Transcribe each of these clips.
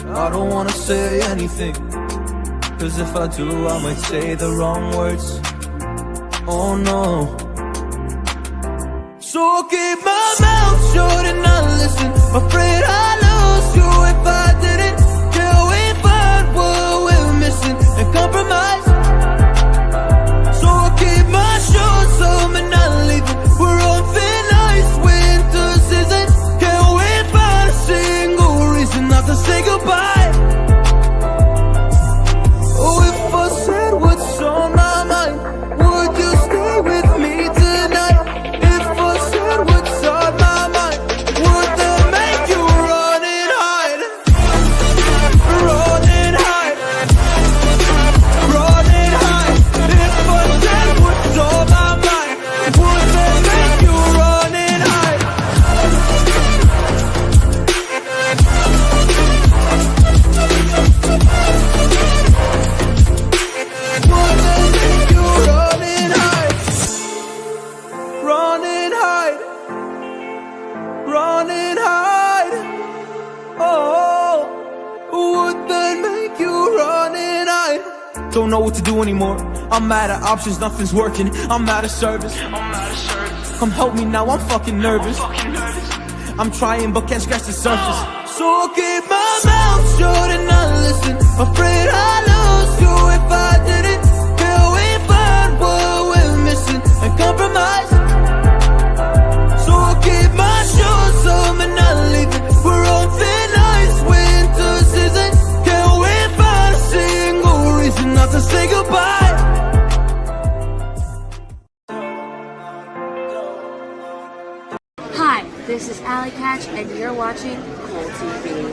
I don't wanna say anything, cause if I do I might say the wrong words. Oh no. So I'll keep my mouth shut and not listen. Afraid I'd lose you if I didn't. Till we find what we're missing and compromise. So I'll keep my shoes on and not leaving. We're on thin ice, winter season. Can't we find a single reason not to say goodbye? Oh, if I said what's on my mind, would you stay with me tonight? If I said what's on my mind, would that make you run and hide? Run and hide. Run and hide. If I said what's on my mind, would that make you run and hide? Would that make you run and hide? Run and hide. Run and hide. Oh, would that make you run and hide? Don't know what to do anymore. I'm out of options, nothing's working. I'm out of service. Come help me now, I'm fucking nervous. I'm trying but can't scratch the surface. So I'll keep my mouth shut and not listen. Afraid I'd lose you if I didn't. Till we find what we're missing and compromise. So I'll keep my shoes on and not leaving. We're on thin ice, winter season. Can't we find a single reason not to say goodbye? Hi, this is Allie Catch, and you're watching Cool TV.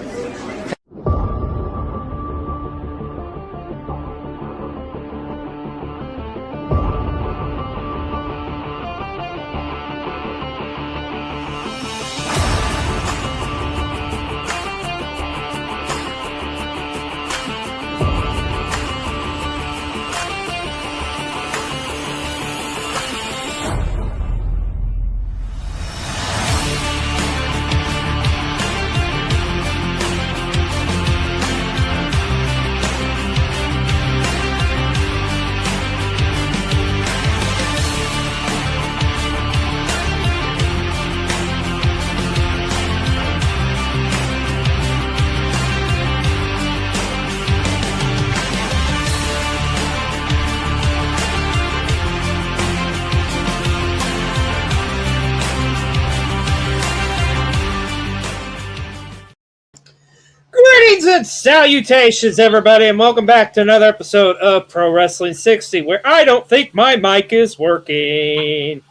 Greetings and salutations, everybody, and welcome back to another episode of Pro Wrestling 60, where I don't think my mic is working.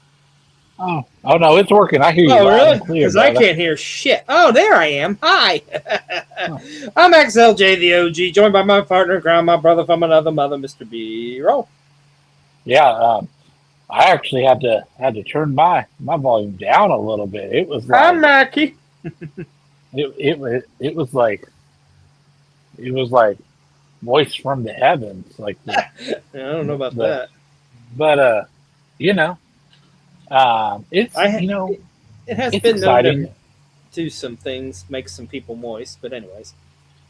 Oh no, it's working. I hear you. Oh, loud really? and clear, Because I brother. can't hear shit. Oh, there I am. Hi. I'm Xlj the Og, joined by my partner, ground, my brother from another mother, Mr. B-Roll. Yeah, I actually had to turn my volume down a little bit. It was Hi, like Mackie. it was like voice from the heavens, like I don't know about that. But it's It has it's been known exciting. to do some things, make some people moist, but anyways.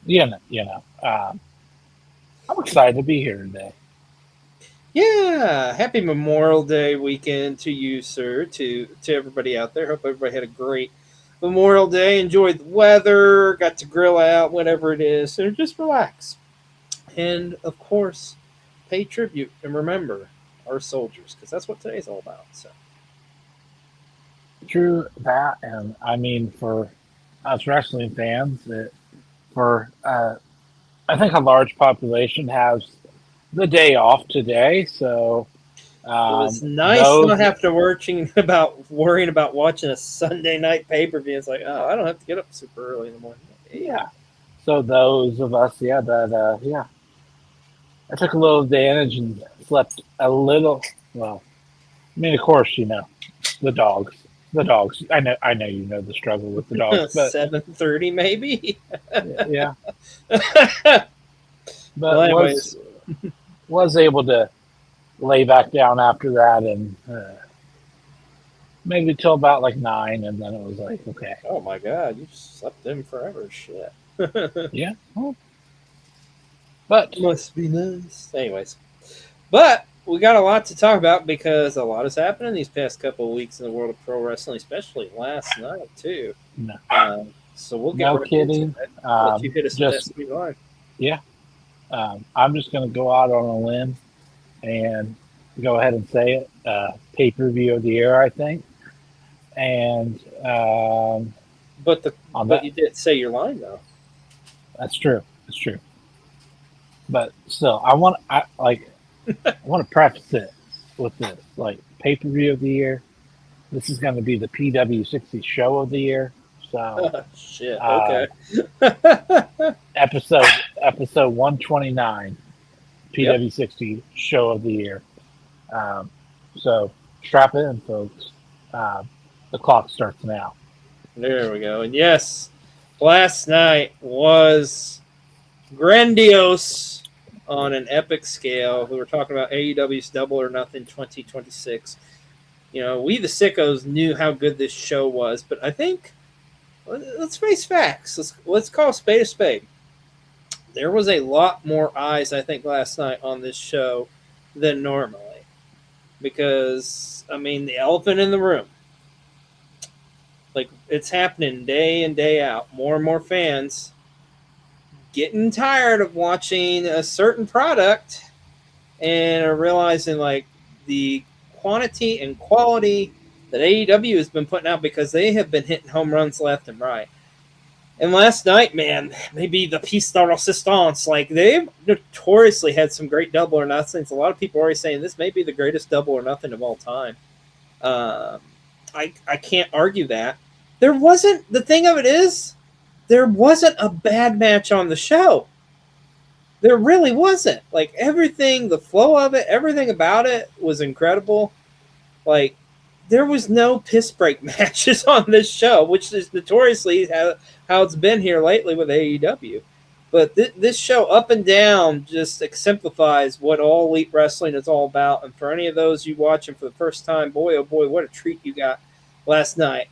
I'm excited to be here today. Yeah, happy Memorial Day weekend to you, sir, to everybody out there. Hope everybody had a great Memorial Day, enjoyed the weather, got to grill out, whatever it is, and just relax. And, of course, pay tribute and remember our soldiers, because that's what today's all about. So, True that, and I mean for us wrestling fans, I think a large population has the day off today, so it was nice not have to worrying about watching a Sunday night pay-per-view. It's like, oh, I don't have to get up super early in the morning. Yeah. So those of us, I took a little advantage and slept a little. Well, I mean, of course, the dogs. I know you know the struggle with the dogs, but 7:30 maybe. yeah. But Well, anyways. was able to lay back down after that and maybe till about like 9, and then it was like, okay, Oh my God, you slept in forever. Shit. yeah. Well, but Must be nice. Anyways, but we got a lot to talk about because a lot has happened in these past couple of weeks in the world of pro wrestling, especially last night too. no, So we'll get no right into kidding. it. I'll let you hit us with that Just sweet line. yeah, I'm just gonna go out on a limb and go ahead and say it. Pay per view of the year, I think. And on But that, you did say your line though. that's true. That's true. But still, I want to preface it with this, like pay per view of the year. This is going to be the PW60 show of the year. So Shit. uh, Okay. episode episode 129, Yep. PW60 show of the year. Um, so strap in, folks. The clock starts now. There we go. And yes, last night was grandiose on an epic scale. We were talking about AEW's Double or Nothing 2026. You know, we the sickos knew how good this show was, but I think let's face facts. Let's call a spade a spade. There was a lot more eyes, I think, last night on this show than normally, because I mean, the elephant in the room, like it's happening day in day out. More and more fans getting tired of watching a certain product and are realizing like the quantity and quality that AEW has been putting out, because they have been hitting home runs left and right. And last night, man, maybe the piece de resistance. Like, they've notoriously had some great Double or Nothings. A lot of people are already saying this may be the greatest Double or Nothing of all time. I can't argue that. There wasn't, the thing of it is, there wasn't a bad match on the show. There really wasn't. Like, everything, the flow of it, everything about it was incredible. Like, there was no piss break matches on this show, which is notoriously how it's been here lately with AEW. But this show, up and down, just exemplifies what all Elite Wrestling is all about. And for any of those you watching for the first time, boy, oh boy, what a treat you got last night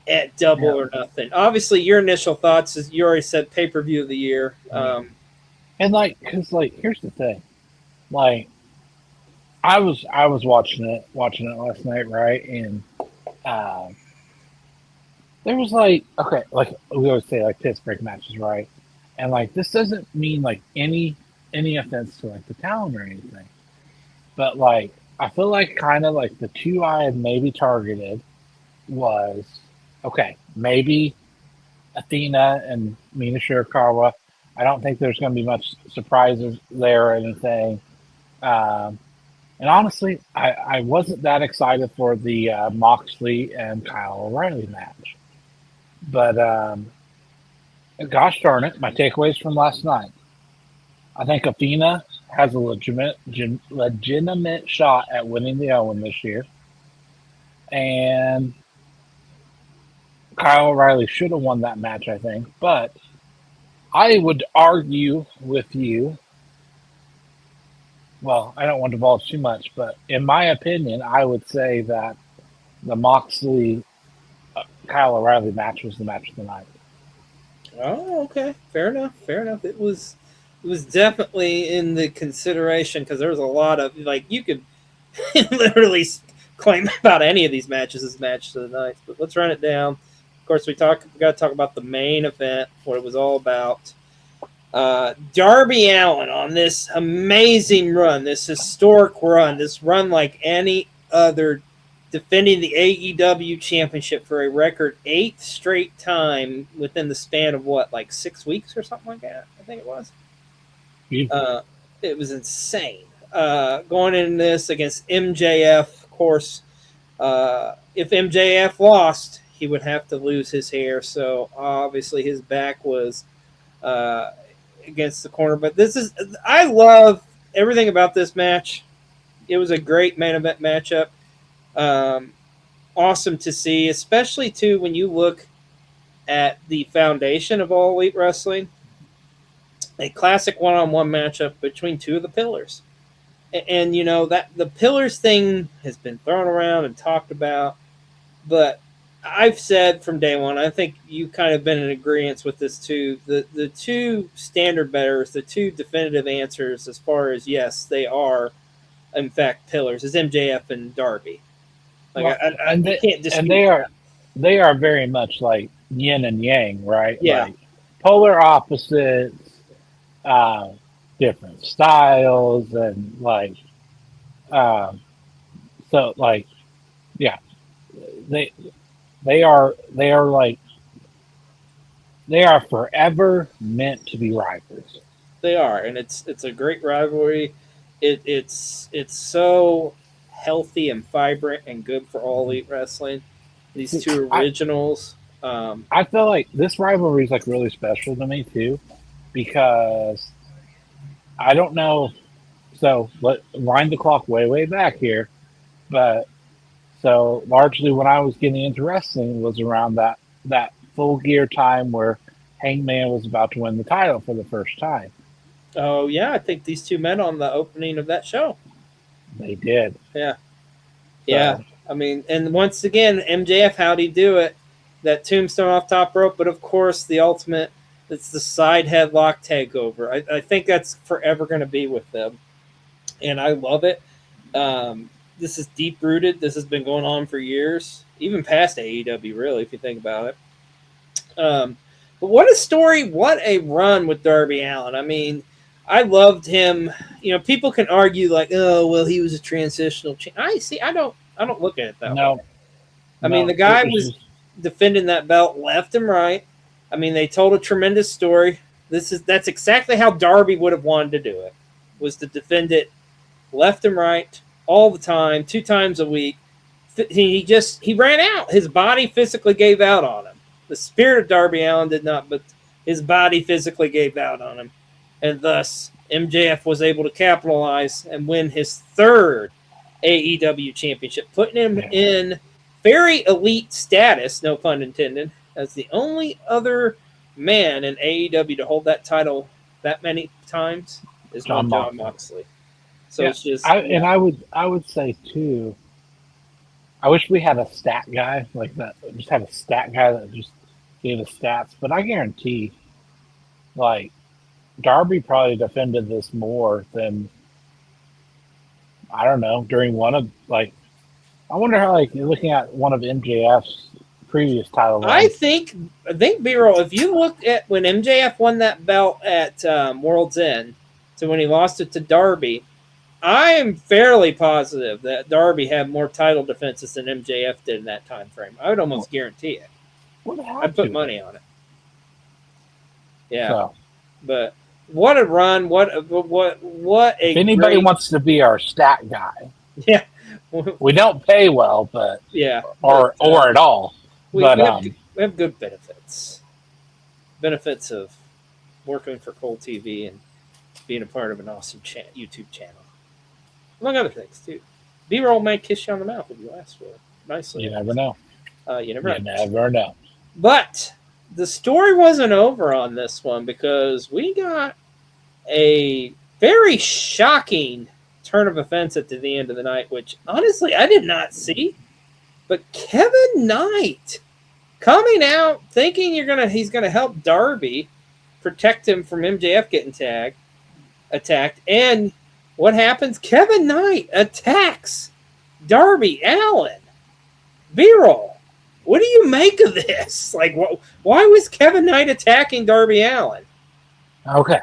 at Double Yeah. or Nothing. Obviously, your initial thoughts, is you already said pay-per-view of the year. And like, cause like, here's the thing, like, I was watching it last night, right? And uh, there was like, okay, like we always say, like piss break matches, right? And like, this doesn't mean like any offense to like the talent or anything, but like, I feel like kind of like the two I had maybe targeted was, okay, maybe Athena and Mina Shirakawa. I don't think there's going to be much surprises there or anything. And honestly, I wasn't that excited for the Moxley and Kyle O'Reilly match. But gosh darn it, my takeaways from last night. I think Athena has a legitimate shot at winning the Owen this year. And Kyle O'Reilly should have won that match, I think. But I would argue with you. Well, I don't want to divulge too much, but in my opinion, I would say that the Moxley Kyle O'Reilly match was the match of the night. Oh, okay. Fair enough. Fair enough. It was definitely in the consideration, because there was a lot of, like, you could literally claim about any of these matches as match of the night. But let's run it down. Of course, we got to talk about the main event, what it was all about. Darby Allin on this amazing run, this historic run, this run like any other, defending the AEW championship for a record 8th straight time within the span of what, like 6 weeks or something like that, I think it was. It was insane. Going in this against MJF, of course, if MJF lost, he would have to lose his hair. So obviously his back was against the corner. But I love everything about this match. It was a great main event matchup. Awesome to see, especially too when you look at the foundation of all Elite Wrestling. A classic one-on-one matchup between two of the pillars. And you know that the pillars thing has been thrown around and talked about, But I've said from day one, I think you kind of been in agreement with this too. The two standard bearers, the two definitive answers as far as yes, they are in fact pillars is MJF and Darby. Like Well, and you they, can't and dispute they that. are they are very much like yin and yang, right? Yeah, Like polar opposites, uh, different styles, and like um, so like yeah, they they are like they are forever meant to be rivals. they are, and it's a great rivalry. It's so healthy and vibrant and good for all elite wrestling. These See, two originals. Um, I feel like this rivalry is like really special to me too, because I don't know. So let wind the clock way back here, but so largely when I was getting into wrestling was around that full gear time where Hangman was about to win the title for the first time. oh yeah, I think these two met on the opening of that show. They did. Yeah, yeah. So I mean, and once again, MJF, how'd he do it? That tombstone off top rope, but of course, the ultimate. It's the side headlock takeover. I think that's forever going to be with them, and I love it. This is deep rooted. This has been going on for years, even past AEW, really, if you think about it. But what a story! What a run with Darby Allin. I mean, I loved him. You know, people can argue like, "Oh, well, he was a transitional." I see. I don't look at it that way. no, I mean, no, the it guy was was just defending that belt left and right. I mean, they told a tremendous story. That's exactly how Darby would have wanted to do it. Was to defend it left and right all the time, 2 times a week. He ran out. His body physically gave out on him. The spirit of Darby Allin did not, but his body physically gave out on him, and thus MJF was able to capitalize and win his third AEW championship, putting him yeah. in very elite status, no pun intended, as the only other man in AEW to hold that title that many times is John one John Moxley. Moxley. So Yeah, it's just and I would say too. I wish we had a stat guy like that. Just had a stat guy that just gave us stats. But I guarantee, like Darby probably defended this more than I don't know during one of like. I wonder how like you're looking at one of MJF's previous title I runs. think B-roll. If you look at when MJF won that belt at World's End, to when he lost it to Darby, I am fairly positive that Darby had more title defenses than MJF did in that time frame. I would almost guarantee it. What I'd happened put to money it? on it. Yeah, So but what a run! What if a anybody great wants to be our stat guy, yeah we don't pay well, but yeah. or But, or at all. we, But we have we have good benefits. Benefits of working for Cold TV and being a part of an awesome YouTube channel, among other things too. B-roll might kiss you on the mouth if you ask for it nicely. you never know. You never You know. never know. But the story wasn't over on this one because we got a very shocking turn of events at the end of the night, which honestly I did not see. But Kevin Knight coming out thinking he's gonna help Darby protect him from MJF getting attacked, and what happens? Kevin Knight attacks Darby Allin. B-roll. What do you make of this? Like, why was Kevin Knight attacking Darby Allin? Okay.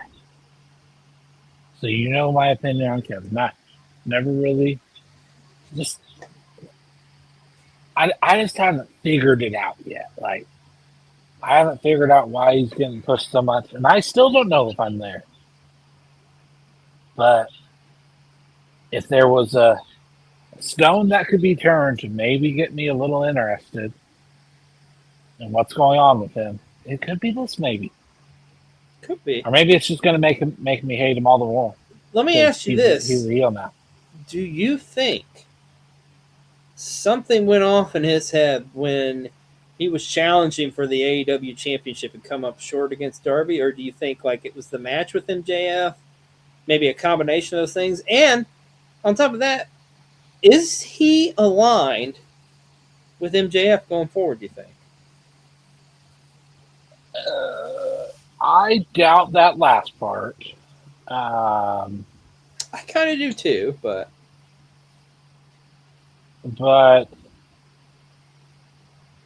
So you know my opinion on Kevin. Never really just I just haven't figured it out yet. Like I haven't figured out why he's getting pushed so much. And I still don't know if I'm there. But if there was a stone that could be turned to maybe get me a little interested in what's going on with him, it could be this maybe. Could be. Or maybe it's just gonna make me hate him all the more. Let me ask you this. He's a heel now. Do you think something went off in his head when he was challenging for the AEW championship and come up short against Darby? Or do you think like it was the match with MJF? Maybe a combination of those things? And on top of that, is he aligned with MJF going forward, do you think? I doubt that last part. Um, I kind of do too, but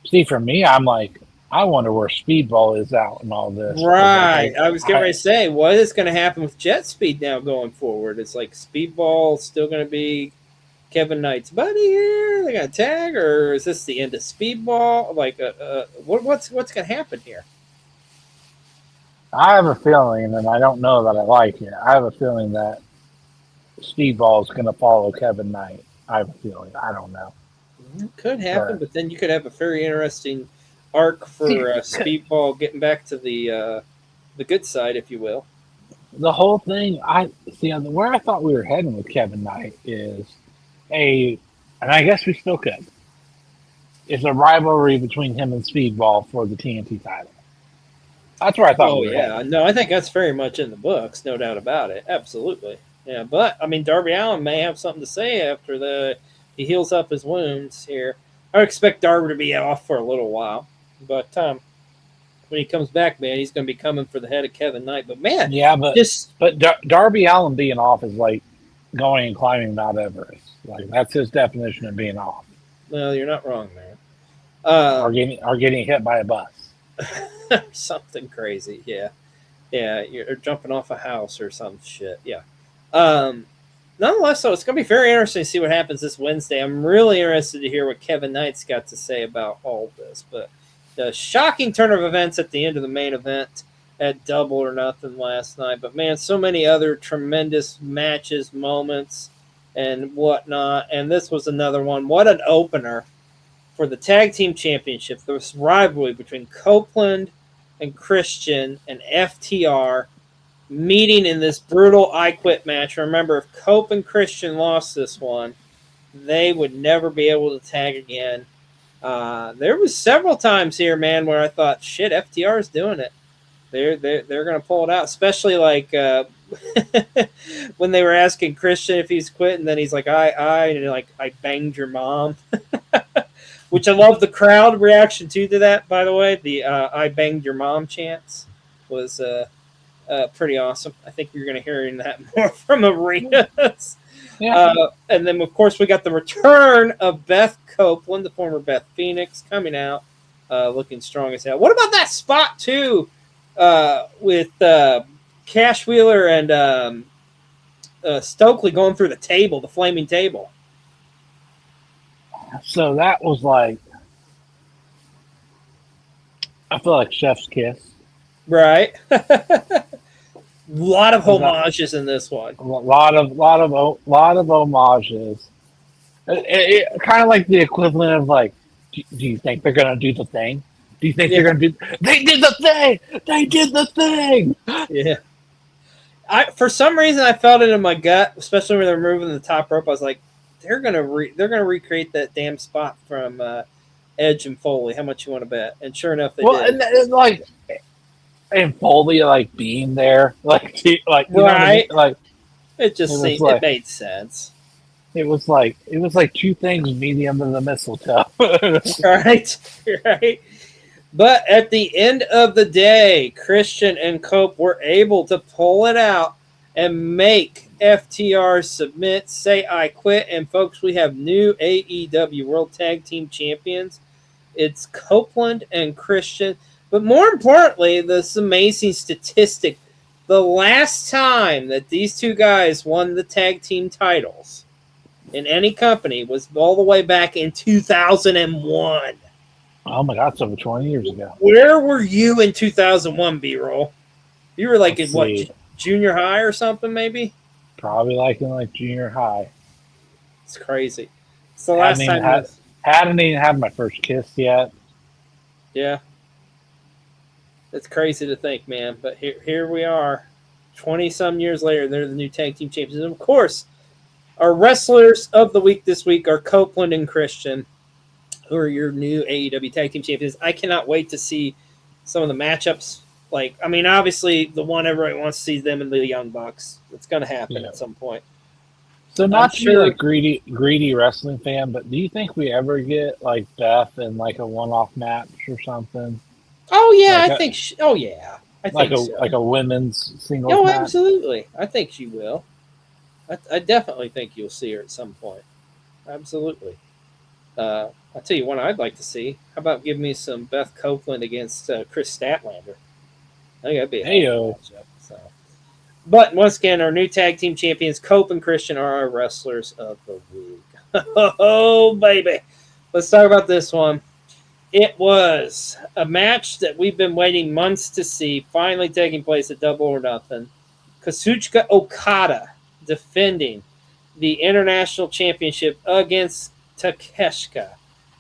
see, for me, I'm like, I wonder where Speedball is out in all this. right. I was getting ready to say, what is going to happen with Jet Speed now going forward? It's like Speedball still going to be Kevin Knight's buddy here? They got to tag, or is this the end of Speedball? Like, what's going to happen here? I have a feeling, and I don't know that I like it. I have a feeling that Speedball is going to follow Kevin Knight. I have a feeling. I don't know. It could happen, but then you could have a very interesting arc for Speedball getting back to the good side, if you will. The whole thing, I see where I thought we were heading with Kevin Knight is and I guess we still could. It's a rivalry between him and Speedball for the TNT title. That's where I thought. Oh we were yeah, heading. no, I think that's very much in the books, no doubt about it. Absolutely, yeah. But I mean, Darby Allin may have something to say after he heals up his wounds here. I expect Darby to be off for a little while, but when he comes back, man, he's going to be coming for the head of Kevin Knight. But man, yeah, but Darby Allin being off is like going and climbing Mount Everest. Like that's his definition of being off. Well, you're not wrong there. Or getting hit by a bus. Something crazy, yeah. You're jumping off a house or some shit, yeah. Nonetheless, though, it's going to be very interesting to see what happens this Wednesday. I'm really interested to hear what Kevin Knight's got to say about all of this. But the shocking turn of events at the end of the main event at Double or Nothing last night. But, man, so many other tremendous matches, moments, and whatnot. And this was another one. What an opener for the Tag Team Championship. There was rivalry between Copeland and Christian and FTR meeting in this brutal I Quit match. Remember, if Cope and Christian lost this one, they would never be able to tag again. There was several times here, man, where I thought, shit, FTR is doing it. They're going to pull it out, especially like when they were asking Christian if he's quit, and then he's like, I banged your mom. Which I love the crowd reaction to that, by the way. The I banged your mom chants was pretty awesome. I think you're going to hear that more from arenas. Yeah. And then, of course, we got the return of Beth Copeland, the former Beth Phoenix, coming out looking strong as hell. What about that spot, too, with Cash Wheeler and Stokely going through the table, the flaming table? So that was like, I feel like Chef's Kiss. Right. A lot of homages in this one. A lot of homages. It kind of like the equivalent of like, do you think they're gonna do the thing? Do you think they're gonna do? They did the thing. They did the thing. Yeah. For some reason I felt it in my gut, especially when they're moving the top rope. I was like, they're gonna recreate that damn spot from Edge and Foley. How much you want to bet? And sure enough, they did. And like, and Foley like being there, like you right, know what I mean? Like it made sense. It was like two things meeting under the mistletoe. right. But at the end of the day, Christian and Cope were able to pull it out and make FTR submit, say I quit. And folks, we have new AEW World Tag Team Champions. It's Copeland and Christian. But more importantly, this amazing statistic, the last time that these two guys won the tag team titles in any company was all the way back in 2001. Oh my God, it's over 20 years ago. Where were you in 2001, B-roll? You were like junior high or something, maybe? Probably like in junior high. It's crazy. It's the last time. Hadn't even had my first kiss yet. Yeah. It's crazy to think, man. But here we are, 20-some years later, they're the new tag team champions. And, of course, our wrestlers of the week this week are Copeland and Christian, who are your new AEW tag team champions. I cannot wait to see some of the matchups. Obviously, the one everybody wants to see them and the Young Bucks. It's going to happen at some point. So I'm not to be sure. like greedy wrestling fan, but do you think we ever get like Beth in like a one-off match or something? Oh yeah, Like I a think. Oh yeah, I think so. like a women's singles Oh, match? absolutely. I think she will. I definitely think you'll see her at some point. Absolutely. I'll tell you one I'd like to see. How about give me some Beth Copeland against Chris Statlander? I think that'd be a hell of a Heyo. matchup. So. But once again, our new tag team champions, Cope and Christian, are our wrestlers of the week. Oh, baby. Let's talk about this one. It was a match that we've been waiting months to see, finally taking place at Double or Nothing. Kazuchika Okada defending the International Championship against Takeshita.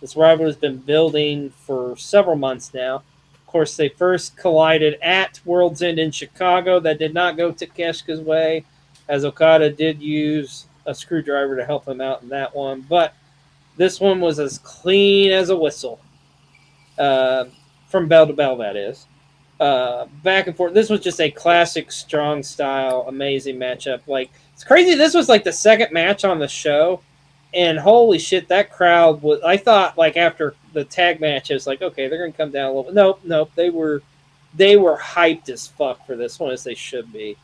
This rivalry has been building for several months now. Of course, they first collided at World's End in Chicago. That did not go Takeshita's way, as Okada did use a screwdriver to help him out in that one. But this one was as clean as a whistle. From bell to bell, that is. Back and forth. This was just a classic strong style, amazing matchup. Like, it's crazy. This was like the second match on the show, and holy shit, that crowd was. I thought like after the tag match, it was like, okay, they're gonna come down a little bit. Nope. They were hyped as fuck for this one, as they should be.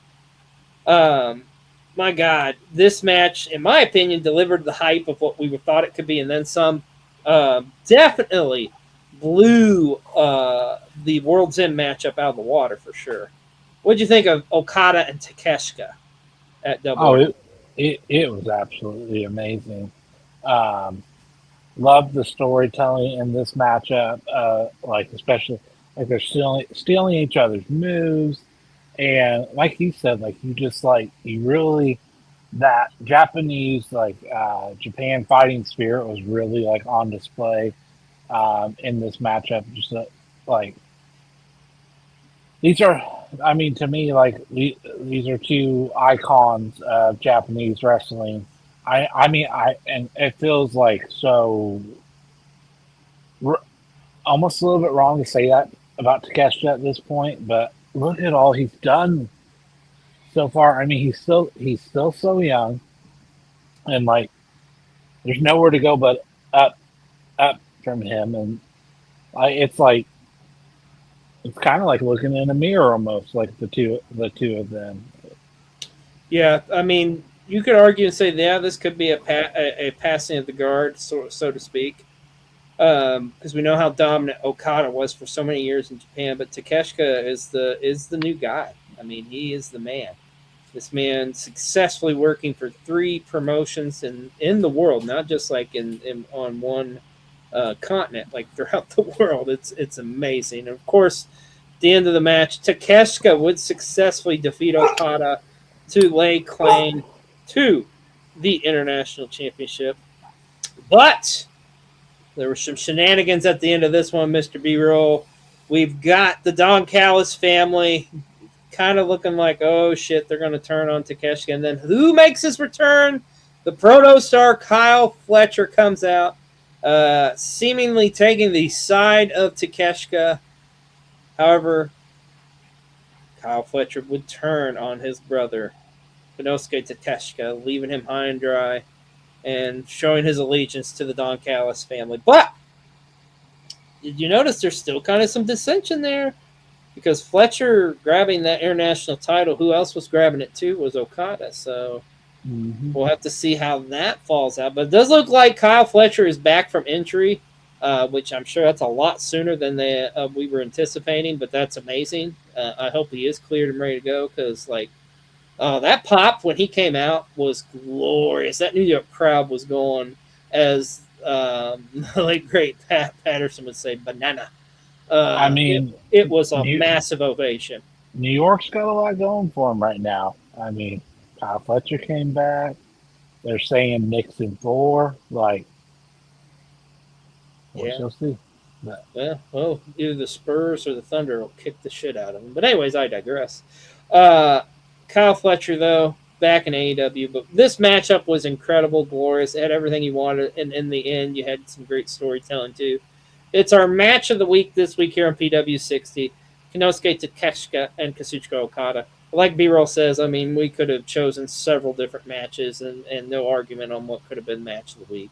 My God, this match, in my opinion, delivered the hype of what we thought it could be, and then some. Definitely blew the World's End matchup out of the water for sure. What did you think of Okada and Takeshita at Double? Oh, it was absolutely amazing. Loved the storytelling in this matchup. Like especially like they're stealing each other's moves, and like you said, like you just like you really that Japanese like Japan fighting spirit was really like on display in this matchup. Just like these are, I mean, to me, like these are two icons of Japanese wrestling. And it feels like so almost a little bit wrong to say that about Takeshita at this point, but look at all he's done so far. I mean, he's still so young, and like there's nowhere to go but up from him, and it's like it's kind of like looking in a mirror almost, like the two of them. Yeah, I mean, you could argue and say, yeah, this could be a passing of the guard, so to speak, because we know how dominant Okada was for so many years in Japan. But Takeshita is the new guy. I mean, he is the man. This man successfully working for 3 promotions in the world, not just like in on one continent, like throughout the world. It's amazing. And of course, at the end of the match, Takeshita would successfully defeat Okada to lay claim to the International Championship. But there were some shenanigans at the end of this one, Mr. B-Roll. We've got the Don Callis family kind of looking like, oh shit, they're going to turn on Takeshita. And then who makes his return? The proto star Kyle Fletcher comes out, seemingly taking the side of Takeshita. However, Kyle Fletcher would turn on his brother, Konosuke Takeshita, leaving him high and dry and showing his allegiance to the Don Callis family. But did you notice there's still kind of some dissension there? Because Fletcher grabbing that international title, who else was grabbing it too was Okada. So we'll have to see how that falls out. But it does look like Kyle Fletcher is back from injury, which I'm sure that's a lot sooner than we were anticipating. But that's amazing. I hope he is cleared and ready to go, because that pop when he came out was glorious. That New York crowd was going, as the late great Pat Patterson would say, banana. I mean, it was a massive ovation. New York's got a lot going for him right now. I mean, Kyle Fletcher came back. They're saying Nixon 4. Like, we shall see. But, well, either the Spurs or the Thunder will kick the shit out of him. But anyways, I digress. Kyle Fletcher, though, back in AEW. But this matchup was incredible, glorious. It had everything you wanted. And in the end, you had some great storytelling, too. It's our match of the week this week here on PW60. Konosuke Takeshita and Kazuchika Okada like B-roll says, I mean, we could have chosen several different matches, and no argument on what could have been match of the week.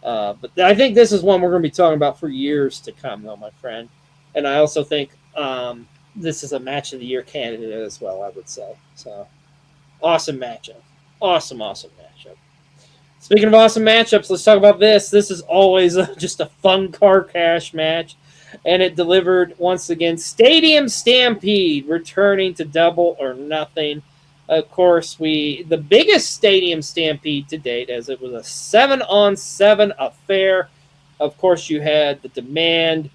But I think this is one we're going to be talking about for years to come, though, my friend. And I also think this is a match of the year candidate as well, I would say. So, awesome matchup. Awesome matchup. Speaking of awesome matchups, let's talk about this. This is always just a fun car crash match. And it delivered once again Stadium Stampede, returning to Double or Nothing. Of course, the biggest Stadium Stampede to date, as it was a 7-on-7 affair. Of course, you had the Demand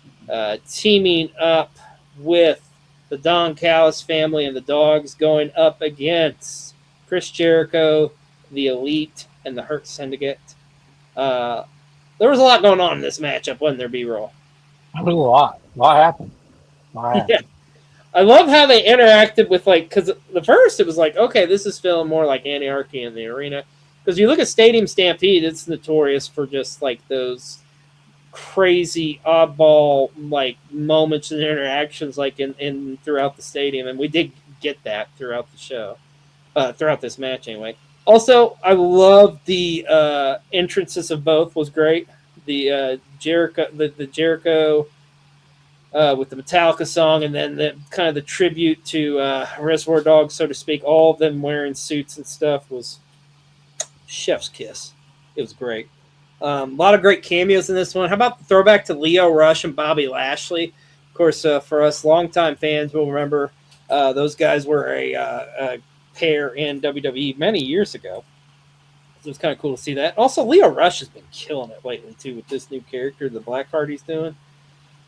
teaming up with the Don Callis family and the Dogs going up against Chris Jericho, the Elite, and the Hurt Syndicate. There was a lot going on in this matchup, wasn't there, B-roll? There was a lot. A lot happened. Yeah. I love how they interacted with, like, because the first it was like, okay, this is feeling more like Anarchy in the Arena. Because you look at Stadium Stampede, it's notorious for just, like, those crazy oddball, like, moments and interactions, like, in throughout the stadium. And we did get that throughout the show, throughout this match anyway. Also, I love the entrances of both was great. The Jericho with the Metallica song, and then the kind of the tribute to Reservoir Dogs, so to speak. All of them wearing suits and stuff was chef's kiss. It was great. A lot of great cameos in this one. How about the throwback to Leo Rush and Bobby Lashley? Of course, for us longtime fans will remember those guys were a pair in WWE many years ago. So it's kind of cool to see that. Also, Leo Rush has been killing it lately, too, with this new character, the Blackheart he's doing.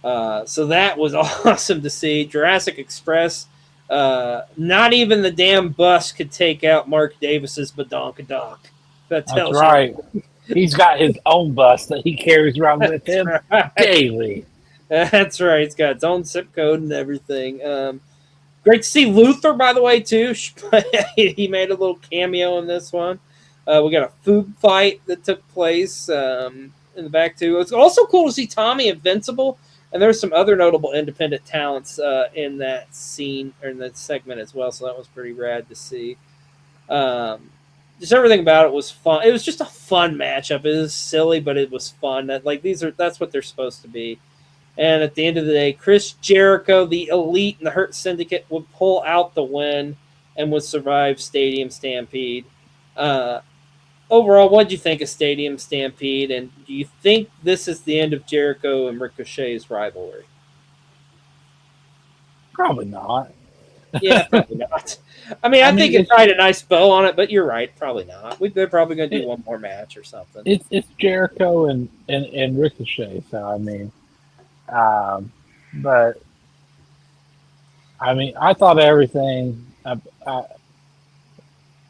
So that was awesome to see. Jurassic Express, not even the damn bus could take out Mark Davis's Badonkadonk. That's right. He's got his own bus that he carries around with him daily. That's right. It's got its own zip code and everything. Great to see Luther, by the way, too. He made a little cameo in this one. We got a food fight that took place in the back, too. It's also cool to see Tommy Invincible. And there's some other notable independent talents in that scene, or in that segment as well. So that was pretty rad to see. Just everything about it was fun. It was just a fun matchup. It was silly, but it was fun. That's what they're supposed to be. And at the end of the day, Chris Jericho, the Elite, and the Hurt Syndicate would pull out the win and would survive Stadium Stampede. Overall, what did you think of Stadium Stampede? And do you think this is the end of Jericho and Ricochet's rivalry? Probably not. Yeah, probably not. I think it tied a nice bow on it, but you're right, probably not. They're probably going to do one more match or something. It's Jericho and Ricochet, so but I thought everything.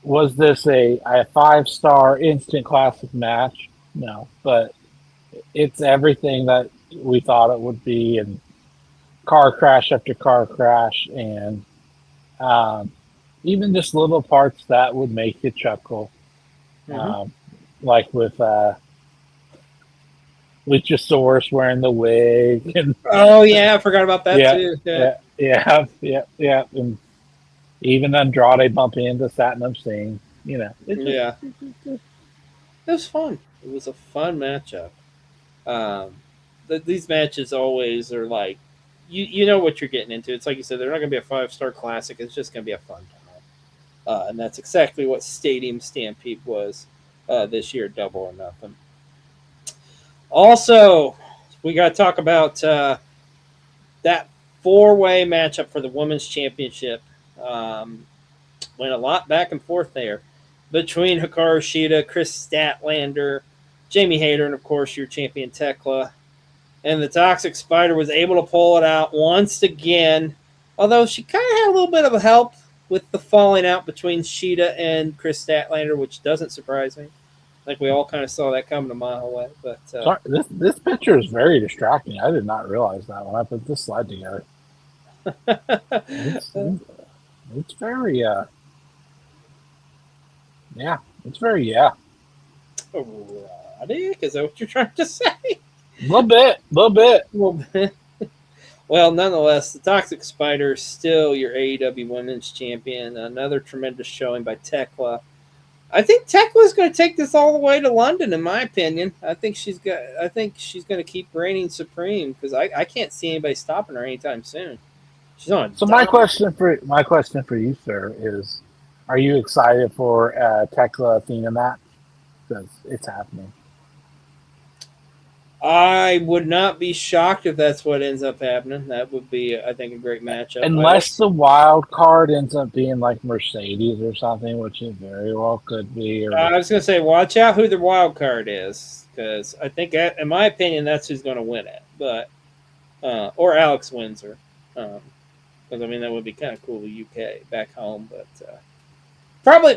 Was this a 5-star instant classic match? No, but it's everything that we thought it would be, and car crash after car crash, and even just little parts that would make you chuckle, like with Luchasaurus wearing the wig. And, oh yeah, I forgot about that too. Yeah, and even Andrade bumping into Satnam Singh. It was fun. It was a fun matchup. These matches always are like, you know what you're getting into. It's like you said, they're not going to be a 5-star classic. It's just going to be a fun time. And that's exactly what Stadium Stampede was this year, Double or Nothing. Also, we got to talk about that 4-way matchup for the Women's Championship. Went a lot back and forth there between Hikaru Shida, Chris Statlander, Jamie Hayter, and of course your champion Tekla. And the Toxic Spider was able to pull it out once again, although she kind of had a little bit of help with the falling out between Shida and Chris Statlander, which doesn't surprise me. Like we all kind of saw that coming a mile away. But sorry, this picture is very distracting. I did not realize that when I put this slide together. It's very, it's very, erotic? Is that what you're trying to say? A little bit. Well, nonetheless, the Toxic Spider is still your AEW Women's Champion. Another tremendous showing by Tekla. I think Tekla's going to take this all the way to London, in my opinion. I think she's got. I think she's going to keep reigning supreme because I can't see anybody stopping her anytime soon. She's on a So dominant. my question for you, sir, is: are you excited for Tekla Athena match? Because it's happening. I would not be shocked if that's what ends up happening. That would be, I think, a great matchup. I Unless also, the wild card ends up being like Mercedes or something, which it very well could be. Or I was going to say, watch out who the wild card is because I think, in my opinion, that's who's going to win it. But or Alex Windsor, because I mean that would be kind of cool. The UK back home, but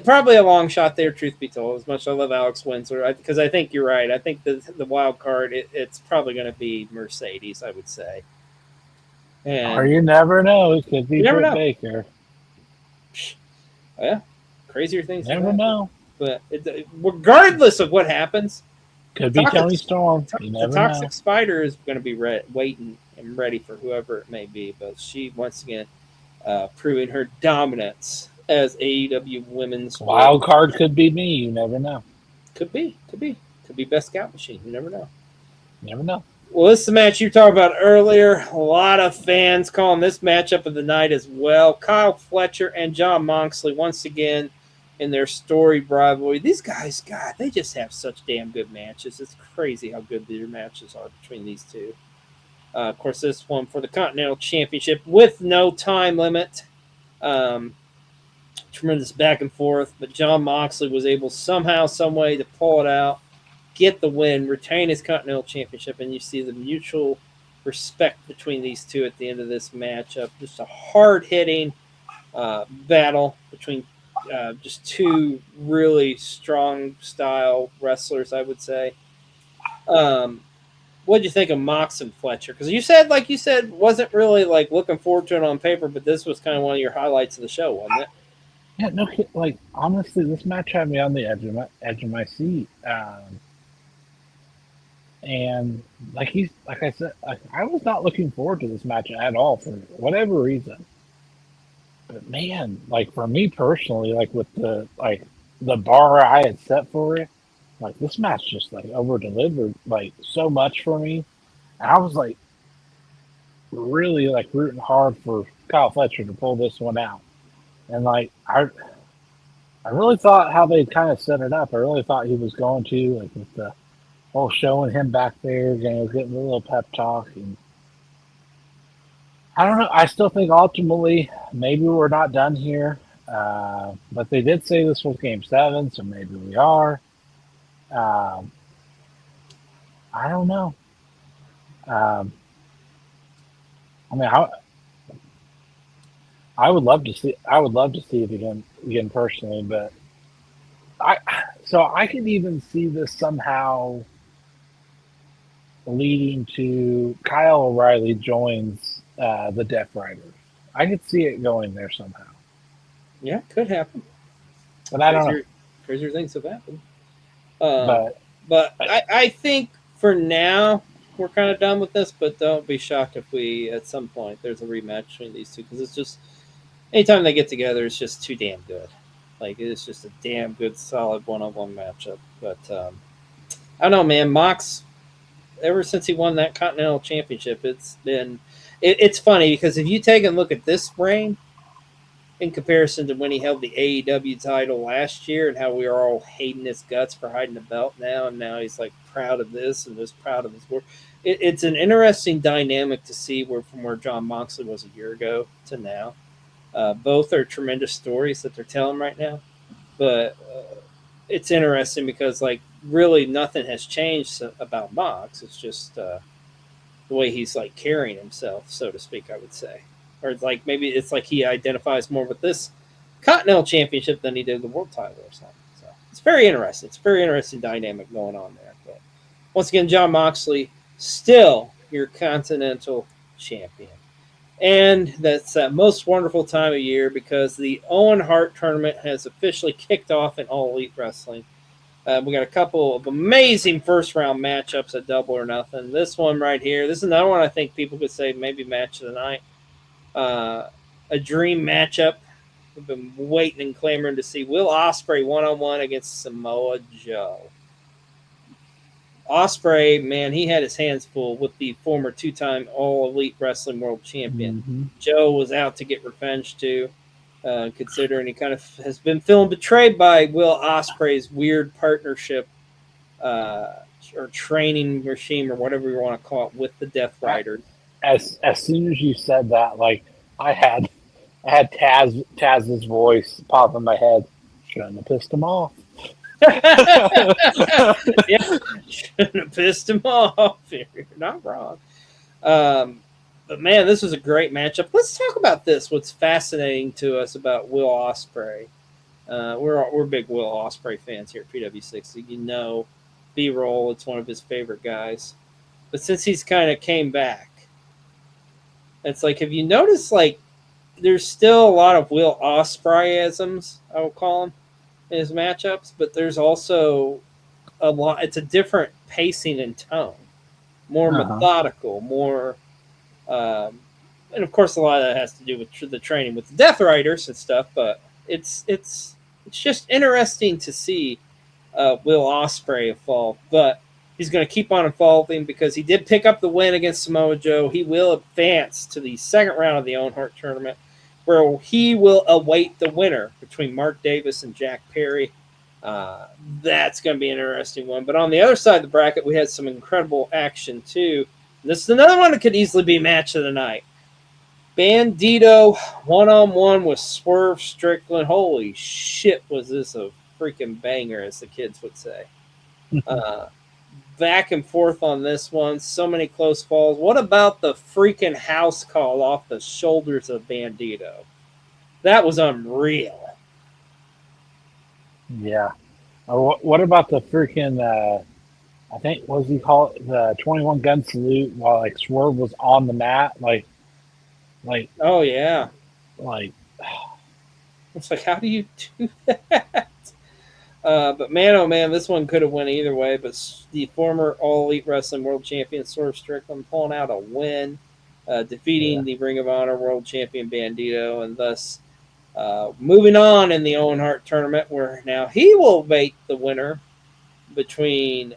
probably a long shot there. Truth be told, as much as I love Alex Windsor, because I think you're right. I think the wild card it's probably going to be Mercedes. I would say, or and you never know, it could be you never Britt know. Baker. Yeah, crazier things have Never happened. know. But regardless of what happens, Could be Toxic, Tony Storm. You the never know. Toxic Spider is going to be waiting and ready for whoever it may be. But she once again proving her dominance as AEW Women's World. Wild card could be me. You never know. Could be best scout machine. You never know. Never know. Well, this is the match you talked about earlier. A lot of fans calling this matchup of the night as well. Kyle Fletcher and John Moxley once again in their storied rivalry. These guys, God, they just have such damn good matches. It's crazy how good their matches are between these two. Of course, this one for the Continental Championship with no time limit. Tremendous back and forth, but John Moxley was able somehow, some way to pull it out, get the win, retain his Continental Championship, and you see the mutual respect between these two at the end of this matchup. Just a hard-hitting battle between just two really strong style wrestlers, I would say. What did you think of Mox and Fletcher? Because you said, wasn't really like looking forward to it on paper, but this was kind of one of your highlights of the show, wasn't it? Yeah, no. Like honestly, this match had me on the edge of my seat. And like I said, I was not looking forward to this match at all for whatever reason. But man, like for me personally, like with the bar I had set for it, like this match just like over delivered like so much for me. And I was like really like rooting hard for Kyle Fletcher to pull this one out. And like I really thought how they kind of set it up. I really thought he was going to like with the whole showing him back there, getting a little pep talk. And I don't know. I still think ultimately maybe we're not done here. But they did say this was Game 7, so maybe we are. I don't know. Um, I mean, I would love to see. I would love to see it again personally, but I could even see this somehow leading to Kyle O'Reilly joins the Death Riders. I could see it going there somehow. Yeah, could happen. But I don't know. Crazier things have happened. But I think for now we're kind of done with this. But don't be shocked if we at some point there's a rematch between these two because it's just anytime they get together, it's just too damn good. Like it's just a damn good, solid one-on-one matchup. But I don't know, man. Mox, ever since he won that Continental Championship, it's been. It's funny because if you take a look at this reign in comparison to when he held the AEW title last year and how we are all hating his guts for hiding the belt now, and now he's like proud of this and just proud of his work. It's an interesting dynamic to see from where John Moxley was a year ago to now. Both are tremendous stories that they're telling right now, but it's interesting because like really nothing has changed about Mox. It's just the way he's like carrying himself, so to speak, I would say. Or it's like maybe it's like he identifies more with this Continental Championship than he did the World Title or something. So it's very interesting. It's a very interesting dynamic going on there. But once again, John Moxley still your Continental Champion. And that's that most wonderful time of year because the Owen Hart tournament has officially kicked off in All Elite Wrestling. We got a couple of amazing first round matchups at Double or Nothing. This one right here, this is another one I think people could say maybe match of the night. A dream matchup. We've been waiting and clamoring to see Will Ospreay 1-on-1 against Samoa Joe. Ospreay, man, he had his hands full with the former two-time All Elite Wrestling World Champion. Mm-hmm. Joe was out to get revenge too, considering he kind of has been feeling betrayed by Will Ospreay's weird partnership or training regime or whatever you want to call it with the Death Riders. As soon as you said that, like I had Taz's voice pop in my head. Shouldn't have pissed him off. Yeah, shouldn't have pissed him off. You're not wrong. But man, this was a great matchup. Let's talk about this. What's fascinating to us about Will Ospreay? We're big Will Ospreay fans here at PW60. You know, B-Roll, it's one of his favorite guys. But since he's kind of came back, it's like, have you noticed, like, there's still a lot of Will Ospreayisms, I will call him, in his matchups, but there's also a lot. It's a different pacing and tone, more methodical, more, and of course, a lot of that has to do with the training with the Death Riders and stuff. But it's just interesting to see Will Ospreay evolve. But he's going to keep on evolving because he did pick up the win against Samoa Joe. He will advance to the second round of the Owen Hart tournament, where he will await the winner between Mark Davis and Jack Perry. That's going to be an interesting one. But on the other side of the bracket, we had some incredible action, too. This is another one that could easily be match of the night. Bandito one-on-one with Swerve Strickland. Holy shit, was this a freaking banger, as the kids would say. Back and forth on this one. So many close falls. What about the freaking house call off the shoulders of Bandito? That was unreal. Yeah. What about the freaking, I think, what does he call it? The 21 gun salute while, like, Swerve was on the mat? Like, oh, yeah. Like, it's like, how do you do that? But man, oh man, this one could have went either way. But the former All Elite Wrestling World Champion Swerve Strickland pulling out a win, defeating the Ring of Honor World Champion Bandito, and thus moving on in the Owen Hart tournament, where now he will await the winner between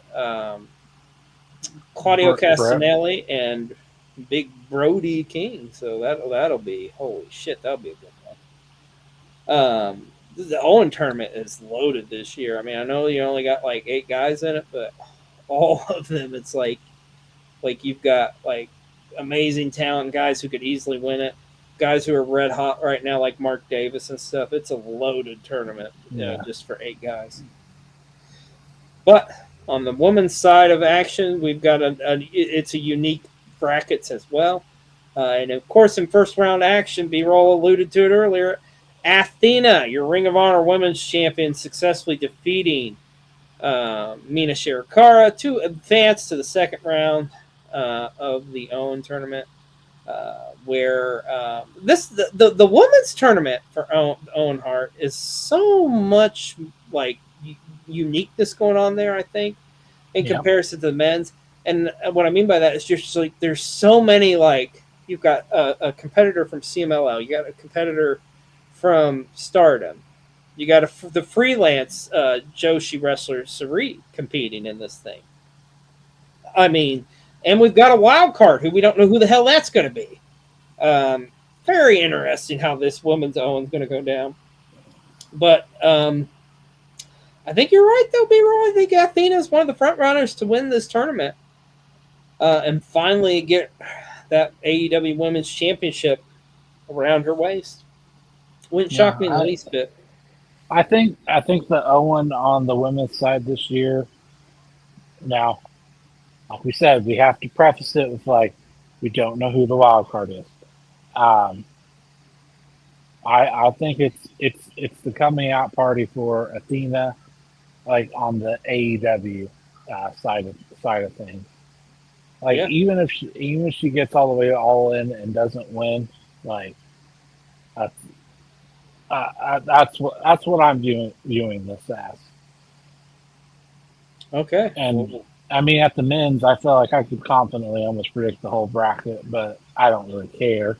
Claudio Castanelli and Big Brody King. So that'll be, holy shit, that'll be a good one. The Owen tournament is loaded this year. I mean, I know you only got like 8 guys in it, but all of them, it's like you've got like amazing talent, guys who could easily win it, guys who are red hot right now, like Mark Davis and stuff. It's a loaded tournament, just for 8 guys. But on the women's side of action, we've got it's a unique brackets as well. And of course, in first round action, B-Roll alluded to it earlier, Athena, your Ring of Honor Women's Champion, successfully defeating Mina Shirakawa to advance to the second round of the Owen tournament, where the women's tournament for Owen Hart is so much like uniqueness going on there, I think, in comparison to the men's. And what I mean by that is just like there's so many, like, you've got a competitor from CMLL, you got a competitor from Stardom, you got the freelance Joshi wrestler Sari competing in this thing. I mean, and we've got a wild card who we don't know who the hell that's going to be. Very interesting how this women's Owen's going to go down. But I think you're right, though, B-Roy. I think Athena is one of the front runners to win this tournament and finally get that AEW Women's Championship around her waist. Wouldn't shock me in the least bit. I think the Owen on the women's side this year. Now, like we said, we have to preface it with, like, we don't know who the wild card is. I think it's the coming out party for Athena, like on the AEW side of things. Like even if she gets all the way all in and doesn't win, like that's what I'm viewing this as. Okay. And I mean, at the men's, I feel like I could confidently almost predict the whole bracket, but I don't really care.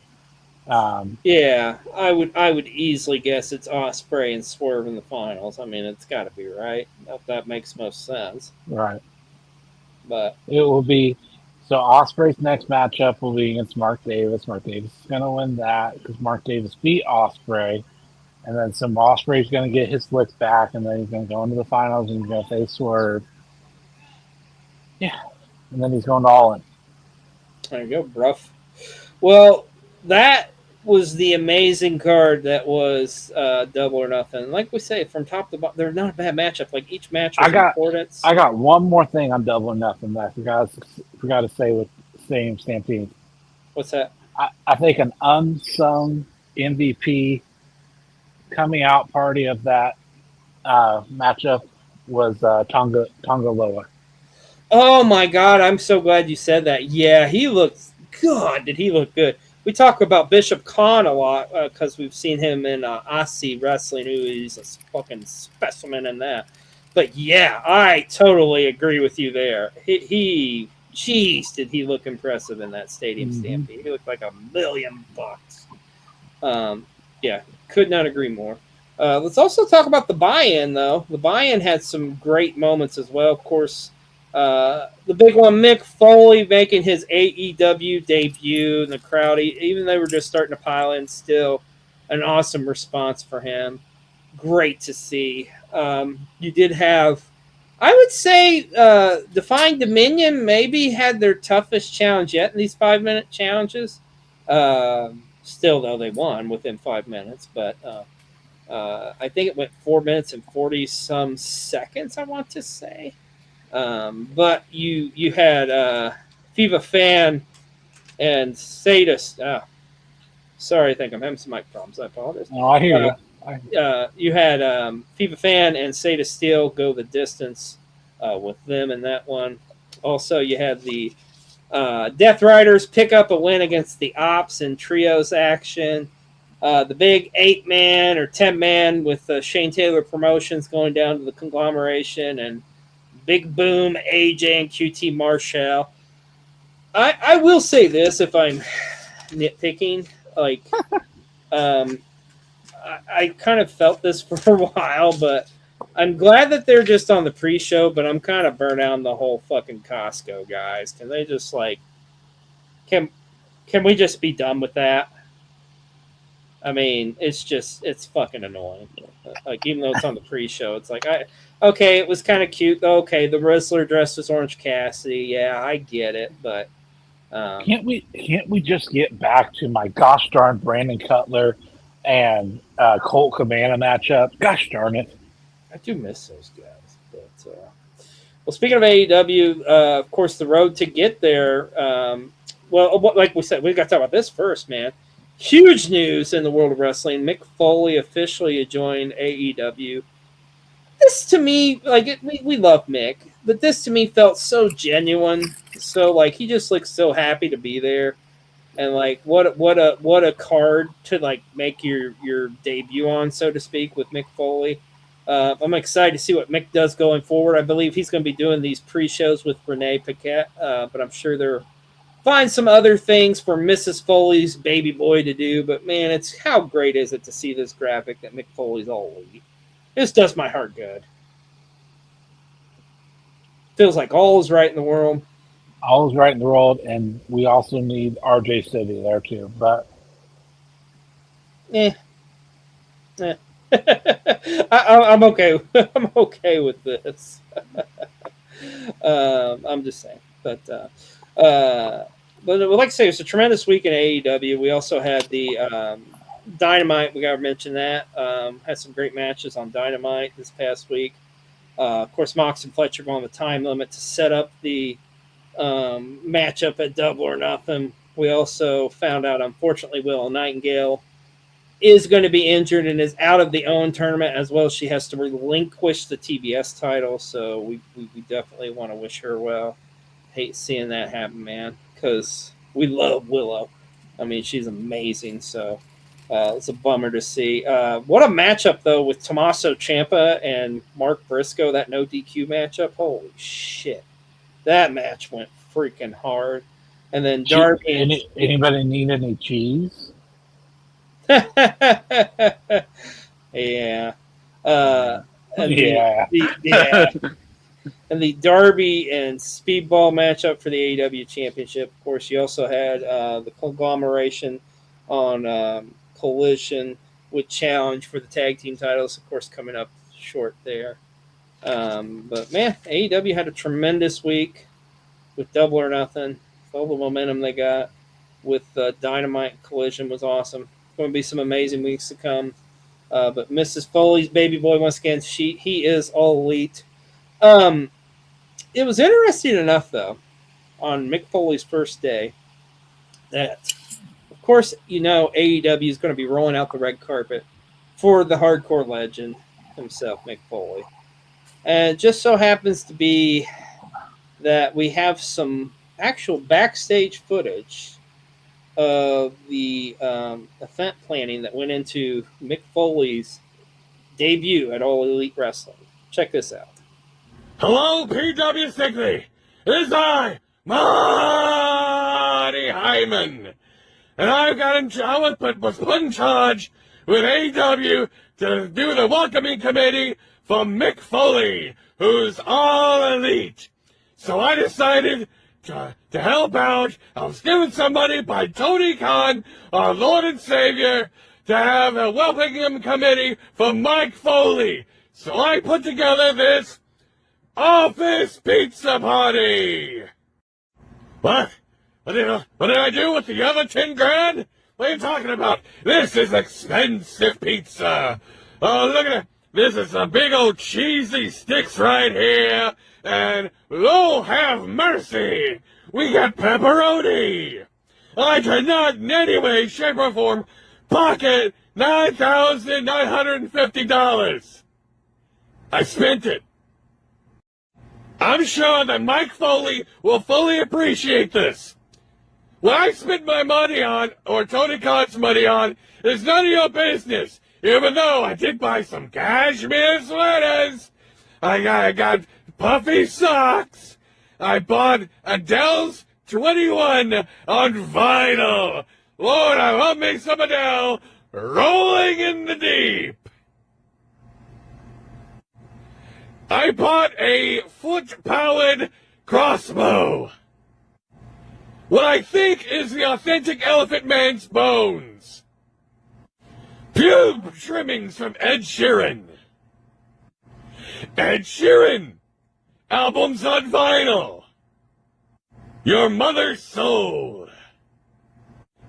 Um, Yeah, I would easily guess it's Osprey and Swerve in the finals. I mean, it's got to be right. That makes most sense. right. But It will be so Osprey's next matchup will be against Mark Davis. Mark Davis is going to win that because Mark Davis beat Osprey, and then some Osprey's going to get his licks back, and then he's going to go into the finals and he's going to face Swerve. Yeah, and then he's going to All In. there you go, bruv. Well, that was the amazing card that was Double or Nothing. Like we say, from top to bottom, they're not a bad matchup. Like each match I was got important. I got one more thing on Double or Nothing that I forgot to say with same Stampede. What's that? I think an unsung MVP coming out party of that matchup was Tonga Loa. Oh my God, I'm so glad you said that. Yeah, he looks. God, did he look good? We talk about Bishop Khan a lot because we've seen him in Aussie wrestling. Who he's a fucking specimen in that. But yeah, I totally agree with you there. Jeez, did he look impressive in that stadium Mm-hmm. stampede? He looked like $1,000,000. Um, yeah, could not agree more. Let's also talk about the buy-in, though. The buy-in had some great moments as well. Of course, the big one, Mick Foley making his AEW debut in the crowd. Even they were just starting to pile in, still an awesome response for him. Great to see. You did have, I would say, Defying Dominion maybe had their toughest challenge yet in these 5 minute challenges. Still, though, they won within 5 minutes, but I think it went 4 minutes and 40 some seconds, I want to say. But you had Viva Fan and Sadist. Sorry, I think I'm having some mic problems. I apologize. Oh, I hear you. You had Viva Fan and Sada Steel go the distance with them in that one. Also, you had the Death Riders pick up a win against the Ops in trios action. The big 8-man or 10-man with Shane Taylor Promotions going down to the conglomeration and Big Boom, AJ, and QT Marshall. I will say this if I'm nitpicking, like, um, I kind of felt this for a while, but I'm glad that they're just on the pre-show, but I'm kind of burnt out on the whole fucking Costco guys. Can they just, like, can we just be done with that? I mean, it's fucking annoying. Like, even though it's on the pre-show, it's like, okay, it was kind of cute. Okay, the wrestler dressed as Orange Cassidy. Yeah, I get it, but Can't we just get back to my gosh darn Brandon Cutler and Colt Cabana matchup? Gosh darn it! I do miss those guys. But well, speaking of AEW, of course, the road to get there. Like we said, we got to talk about this first, man. Huge news in the world of wrestling. Mick Foley officially joined AEW. This to me, like we love Mick, but this to me felt so genuine. So like he just looks so happy to be there, and like what a card to like make your debut on, so to speak, with Mick Foley. I'm excited to see what Mick does going forward. I believe he's going to be doing these pre-shows with Renee Paquette, but I'm sure they're find some other things for Mrs. Foley's baby boy to do. But man, it's how great is it to see this graphic that Mick Foley's all elite. This does my heart good. Feels like all is right in the world. All is right in the world, and we also need RJ City there too. But Eh. I'm okay. I'm okay with this. I'm just saying, but like I say, it's a tremendous week in AEW. We also had the Dynamite. We got to mention that. Had some great matches on Dynamite this past week. Of course, Mox and Fletcher going the time limit to set up the matchup at Double or Nothing. We also found out, unfortunately, Willow Nightingale is going to be injured and is out of the Owen tournament, as well as she has to relinquish the TBS title. So we definitely want to wish her well. Hate seeing that happen, man, because we love Willow. I mean, she's amazing. So It's a bummer to see. What a matchup, though, with Tommaso Ciampa and Mark Briscoe, that no DQ matchup. Holy shit. That match went freaking hard. And then Darby. Anybody need any cheese? Yeah. And Yeah. and the Darby and Speedball matchup for the AEW Championship. Of course, you also had the conglomeration on Collision with Challenge for the tag team titles, of course, coming up short there. But man, AEW had a tremendous week with Double or Nothing. All the momentum they got with Dynamite and Collision was awesome. Going to be some amazing weeks to come. But Mrs. Foley's baby boy, once again, he is all elite. It was interesting enough, though, on Mick Foley's first day that, of course, AEW is going to be rolling out the red carpet for the hardcore legend himself, Mick Foley. And it just so happens to be that we have some actual backstage footage of the event planning that went into Mick Foley's debut at All Elite Wrestling. Check this out. Hello, P.W. Sigley. It is I, Marty Hyman. And I was put in charge with AEW to do the welcoming committee for Mick Foley, who's all elite. So I decided to help out. I was given some money by Tony Khan, our Lord and Savior, to have a welcoming committee for Mike Foley. So I put together this office pizza party. What? What did I do with the other 10 grand? What are you talking about? This is expensive pizza. Oh, look at it. This is some big old cheesy sticks right here. And, Lord have mercy, we got pepperoni. I could not in any way, shape, or form pocket $9,950. I spent it. I'm sure that Mike Foley will fully appreciate this. What I spent my money on, or Tony Khan's money on, is none of your business. Even though I did buy some cashmere sweaters. I got puffy socks. I bought Adele's 21 on vinyl. Lord, I love me some Adele. Rolling in the deep. I bought a foot-powered crossbow. What I think is the authentic Elephant Man's bones. Pube trimmings from Ed Sheeran. Ed Sheeran. Albums on vinyl. Your Mother's Soul.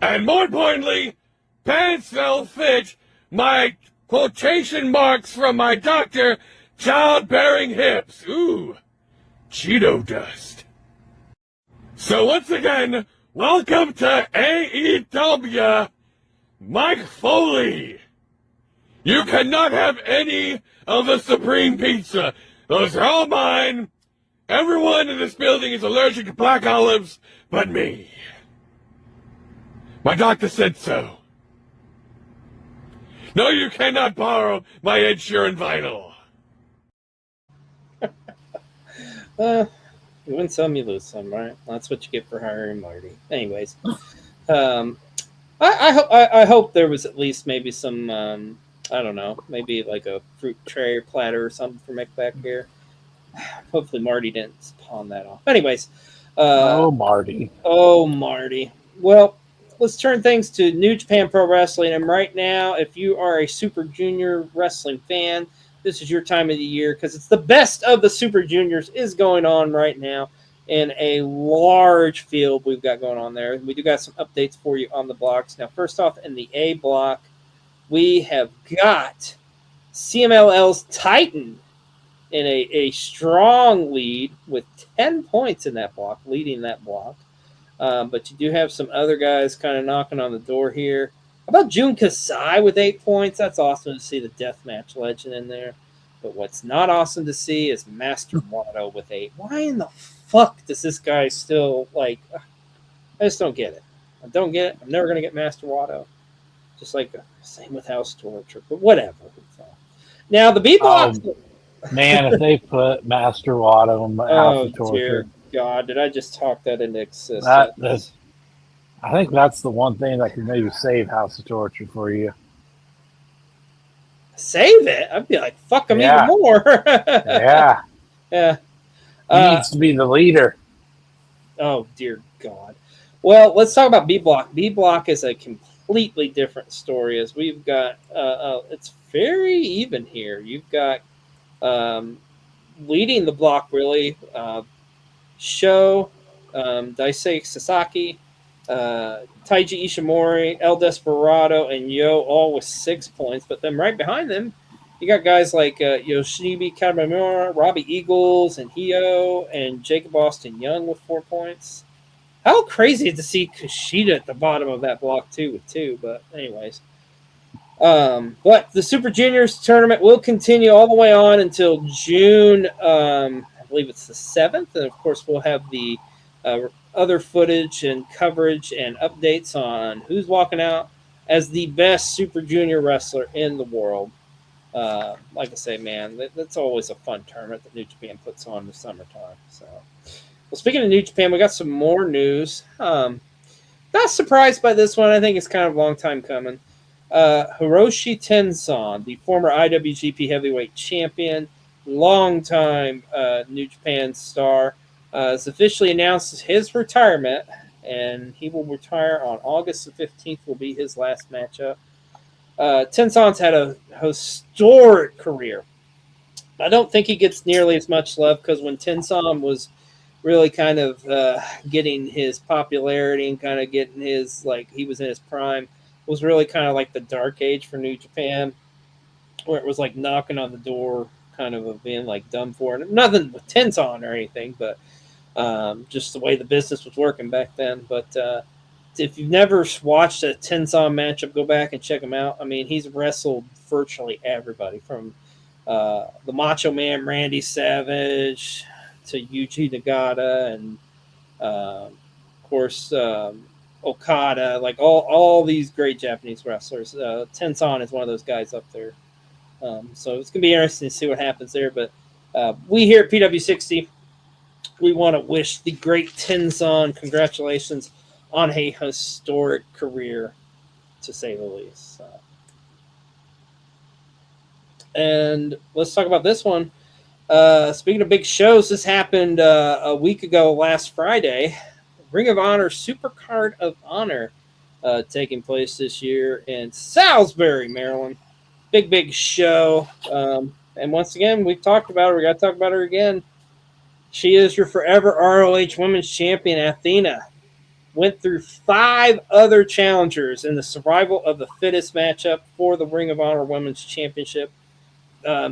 And more importantly, pants that'll fit my quotation marks from my doctor, childbearing hips. Ooh, Cheeto dust. So once again, welcome to AEW, Mike Foley. You cannot have any of the Supreme Pizza. Those are all mine. Everyone in this building is allergic to black olives but me. My doctor said so. No, you cannot borrow my Ed Sheeran vinyl. You win some, you lose some, right? That's what you get for hiring Marty. Anyways, I hope there was at least maybe some, I don't know, maybe like a fruit tray or platter or something for Mick back here. Hopefully Marty didn't pawn that off. Anyways. Marty. Oh, Marty. Well, let's turn things to New Japan Pro Wrestling. And right now, if you are a Super Junior wrestling fan, this is your time of the year because it's the best of the Super Juniors is going on right now in a large field we've got going on there. We do got some updates for you on the blocks. Now, first off, in the A block, we have got CMLL's Titan in a strong lead with 10 points in that block, leading that block. But you do have some other guys kind of knocking on the door here. How about Jun Kasai with 8 points? That's awesome to see the deathmatch legend in there. But what's not awesome to see is Master Wato with 8. Why in the fuck does this guy still, I just don't get it. I don't get it. I'm never going to get Master Wato. Just like same with House Torture, but whatever. So, now the B block. Man, if they put Master Watt on House Oh of Torture, dear God! Did I just talk that into that's existence? I think that's the one thing that could maybe save House of Torture for you. Save it? I'd be like, fuck them even Yeah, more. yeah. Yeah. He needs to be the leader. Oh dear God. Well, let's talk about B block. B block is a completely different story. As we've got, it's very even here. You've got leading the block really. Sho, Daisuke Sasaki, Taiji Ishimori, El Desperado, and Yo all with 6 points. But then right behind them, you got guys like Yoshibi Kawamura, Robbie Eagles, and Hio, and Jacob Austin Young with 4 points. How crazy to see Kushida at the bottom of that block too with 2. But anyways, but the Super Juniors tournament will continue all the way on until June. I believe it's the 7th, and of course we'll have the other footage and coverage and updates on who's walking out as the best Super Junior wrestler in the world. Like I say, man, that's always a fun tournament that New Japan puts on in the summertime. So, well, speaking of New Japan, we got some more news. Not surprised by this one. I think it's kind of a long time coming. Hiroshi Tenzan, the former IWGP Heavyweight Champion, longtime New Japan star, has officially announced his retirement, and he will retire on August the 15th. Will be his last matchup. Tenzan's had a historic career. I don't think he gets nearly as much love because when Tenzan was really kind of getting his popularity and kind of getting his, like, he was in his prime, was really kind of like the dark age for New Japan, where it was like knocking on the door, kind of being like done for. And nothing with Tenzan or anything, but just the way the business was working back then. But if you've never watched a Tenzan matchup, go back and check him out. I mean, he's wrestled virtually everybody from the Macho Man Randy Savage to Yuji Nagata and of course Okada, like all these great Japanese wrestlers. Tenzan is one of those guys up there. So it's going to be interesting to see what happens there. But we here at PW60, we want to wish the great Tenzan congratulations on a historic career, to say the least. And let's talk about this one. Speaking of big shows, this happened a week ago last Friday. Ring of Honor Supercard of Honor taking place this year in Salisbury, Maryland. Big show. And once again, we've talked about her. We got to talk about her again. She is your forever ROH Women's Champion, Athena. Went through 5 other challengers in the survival of the fittest matchup for the Ring of Honor Women's Championship.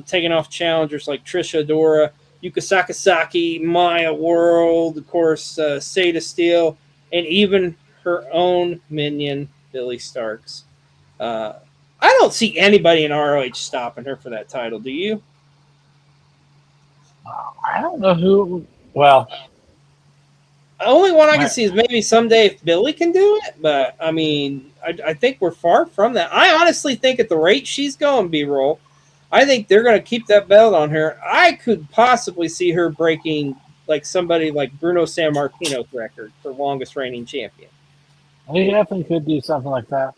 Taking off challengers like Trisha Adora, Yuka Sakazaki, Maya World, of course, Sada Steele, and even her own minion, Billy Starks. I don't see anybody in ROH stopping her for that title. Do you? I don't know who. Well, the only one I can see is maybe someday if Billy can do it. But, I mean, I think we're far from that. I honestly think at the rate she's going, B-roll, I think they're going to keep that belt on her. I could possibly see her breaking like somebody like Bruno Sammartino's record for longest reigning champion. he definitely could do something like that.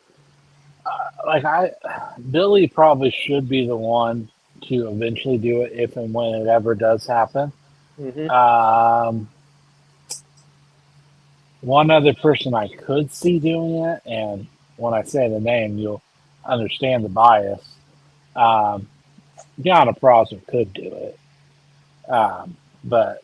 Billy probably should be the one to eventually do it if and when it ever does happen. Mm-hmm. One other person I could see doing it, and when I say the name, you'll understand the bias. Gianna Prosser could do it, but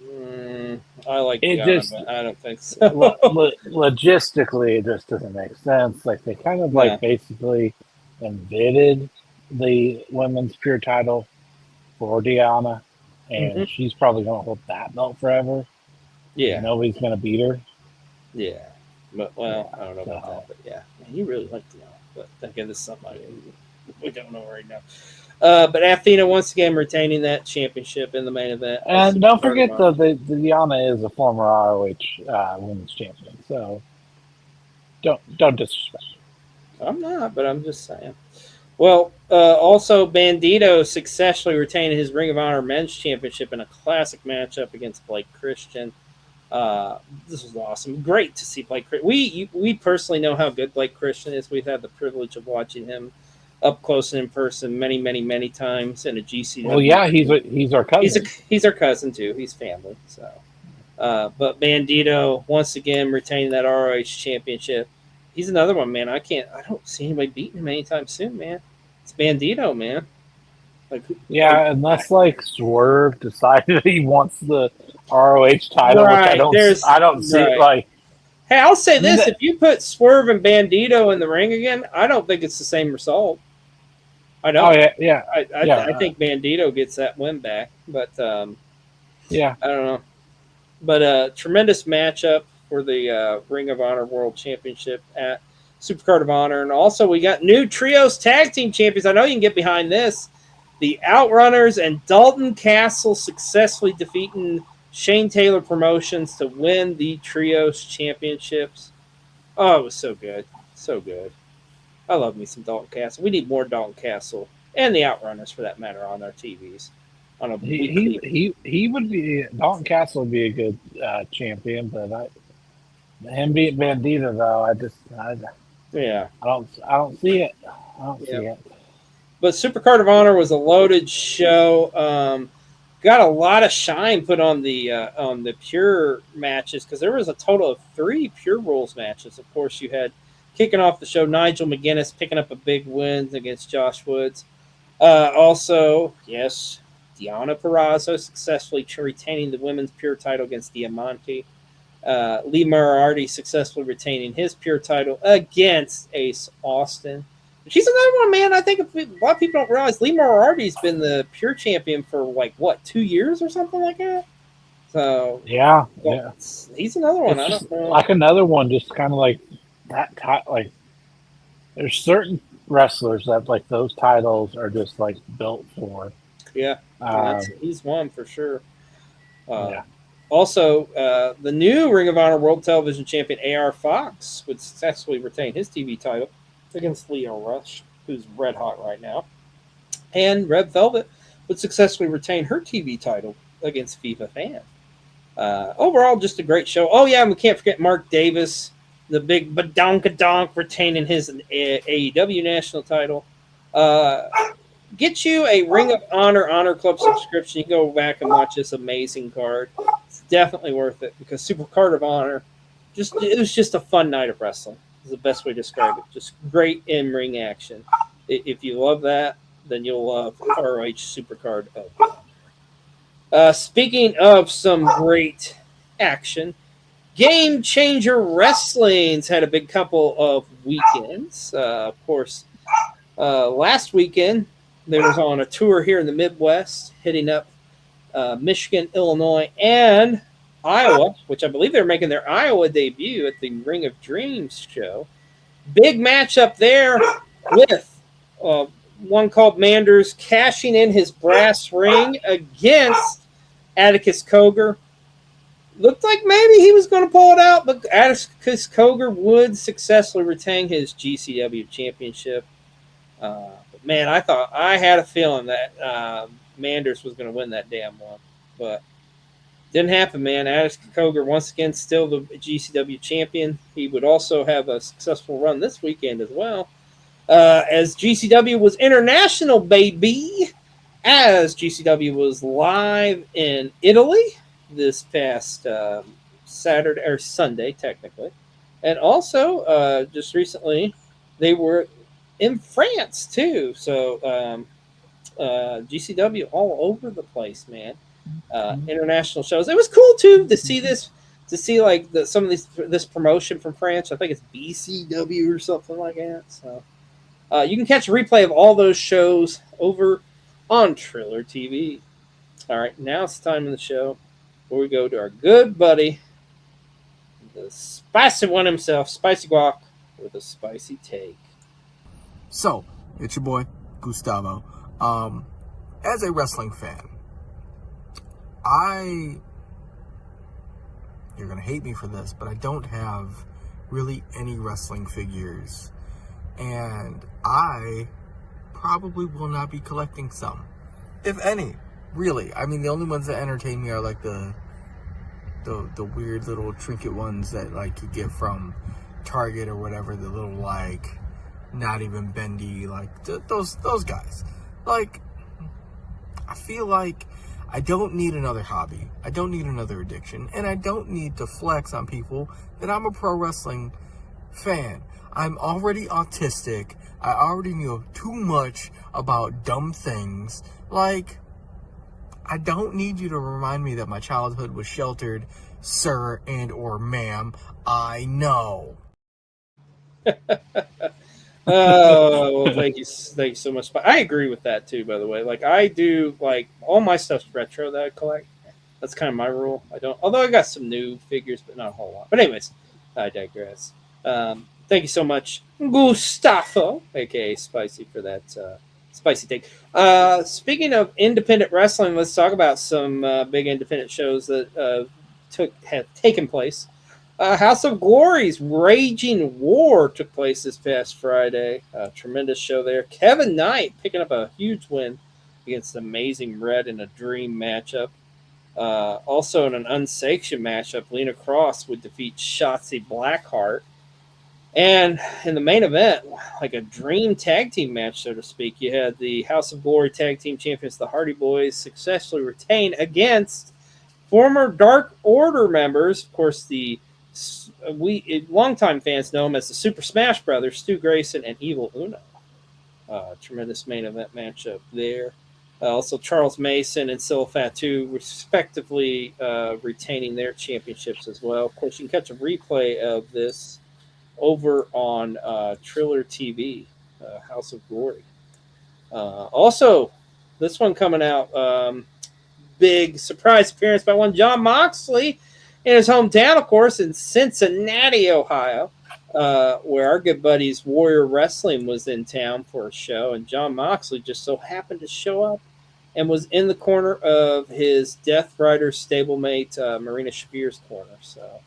I like it Gianna, just but I don't think so. logistically, it just doesn't make sense. Like they kind of basically invented the women's pure title for Diana, and she's probably going to hold that belt forever. Yeah, nobody's going to beat her. Yeah, but I don't know about that. But yeah, man, you really like Diana. But again, this is somebody we don't know right now. But Athena once again retaining that championship in the main event. And don't forget the Diana is a former ROH women's champion, so don't disrespect her. I'm not, but I'm just saying. Well, also Bandito successfully retained his Ring of Honor Men's Championship in a classic matchup against Blake Christian. This was awesome. Great to see Blake. We personally know how good Blake Christian is. We've had the privilege of watching him up close and in person many, many, many times in a GCW. Well, yeah, he's our cousin. He's our cousin too. He's family. So, but Bandito once again retaining that ROH championship. He's another one, man. I don't see anybody beating him anytime soon, man. It's Bandito, man. Yeah, unless like Swerve decided he wants the ROH title, right, which I don't see right. like. Hey, I'll say this: if you put Swerve and Bandito in the ring again, I don't think it's the same result. I don't. Oh yeah. I think Bandito gets that win back, but yeah, I don't know. But tremendous matchup for the Ring of Honor World Championship at Supercard of Honor, and also we got new trios tag team champions. I know you can get behind this. The Outrunners and Dalton Castle successfully defeating Shane Taylor Promotions to win the trios championships. Oh, it was so good, so good. I love me some Dalton Castle. We need more Dalton Castle and the Outrunners, for that matter, on our TVs. On a he would be Dalton Castle would be a good champion, but him being Bandito though, I don't see it. I don't see it. But Supercard of Honor was a loaded show. Got a lot of shine put on the pure matches because there was a total of 3 pure rules matches. Of course, you had kicking off the show Nigel McGuinness picking up a big win against Josh Woods. Also, yes, Deonna Purrazzo successfully retaining the women's pure title against Diamante. Lee Moriarty successfully retaining his pure title against Ace Austin. She's another one, man. I think a lot of people don't realize Lee Moriarty's been the pure champion for 2 years or something like that. So yeah. He's another one. I don't know. Like another one, just kind of like that. Like there's certain wrestlers that like those titles are just like built for. Yeah, he's one for sure. Yeah. Also, the new Ring of Honor World Television Champion AR Fox would successfully retain his TV title against Leo Rush, who's red hot right now. And Red Velvet would successfully retain her TV title against Viva Fan. Overall, just a great show. Oh, yeah, and we can't forget Mark Davis, the big badonkadonk, retaining his AEW national title. Get you a Ring of Honor Club subscription. You can go back and watch this amazing card. It's definitely worth it because Supercard of Honor, it was just a fun night of wrestling. Is the best way to describe it. Just great in-ring action. If you love that, then you'll love ROH Supercard of Honor. Speaking of some great action, Game Changer Wrestling's had a big couple of weekends. Of course, last weekend, they was on a tour here in the Midwest, hitting up Michigan, Illinois, and Iowa, which I believe they're making their Iowa debut at the Ring of Dreams show. Big matchup there with one called Manders cashing in his brass ring against Atticus Cogar. Looked like maybe he was going to pull it out, but Atticus Cogar would successfully retain his GCW championship. But man, I had a feeling that Manders was going to win that damn one, but didn't happen, man. Atticus Cogar, once again, still the GCW champion. He would also have a successful run this weekend as well. As GCW was international, baby. As GCW was live in Italy this past Saturday, or Sunday, technically. And also, just recently, they were in France, too. So, GCW all over the place, man. International shows. It was cool too to see this, like some of this promotion from France. I think it's BCW or something like that. So you can catch a replay of all those shows over on Triller TV. All right, now it's time in the show where we go to our good buddy, the spicy one himself, Spicy Guac, with a spicy take. So it's your boy Gustavo. As a wrestling fan, you're going to hate me for this, but I don't have really any wrestling figures And I probably will not be collecting some, if any. Really, I mean, the only ones that entertain me are like the weird little trinket ones that like you get from Target or whatever. The little like not even bendy, like those guys. Like, I feel like I don't need another hobby. I don't need another addiction, and I don't need to flex on people that I'm a pro wrestling fan. I'm already autistic. I already know too much about dumb things. Like, I don't need you to remind me that my childhood was sheltered, sir and or ma'am. I know. Oh, well, thank you so much. But I agree with that too, by the way. Like, I do, like, all my stuff's retro that I collect. That's kind of my rule. I don't, although I got some new figures, but not a whole lot. But anyways, I digress. Thank you so much, Gustavo, aka Spicy, for that spicy take. Speaking of independent wrestling, let's talk about some big independent shows that have taken place. House of Glory's Raging War took place this past Friday. Tremendous show there. Kevin Knight picking up a huge win against Amazing Red in a dream matchup. Also in an unsanctioned matchup, Lena Cross would defeat Shotzi Blackheart. And in the main event, like a dream tag team match, so to speak, you had the House of Glory tag team champions, the Hardy Boys, successfully retain against former Dark Order members. Of course, longtime fans know them as the Super Smash Brothers, Stu Grayson and Evil Uno. Tremendous main event matchup there. Also, Charles Mason and Sil Fatu, respectively, retaining their championships as well. Of course, you can catch a replay of this over on Triller TV, House of Glory. Also, this one coming out, big surprise appearance by one Jon Moxley in his hometown, of course, in Cincinnati, Ohio, where our good buddies Warrior Wrestling was in town for a show, and Jon Moxley just so happened to show up and was in the corner of his Death Rider stablemate, Marina Shafir's corner. So,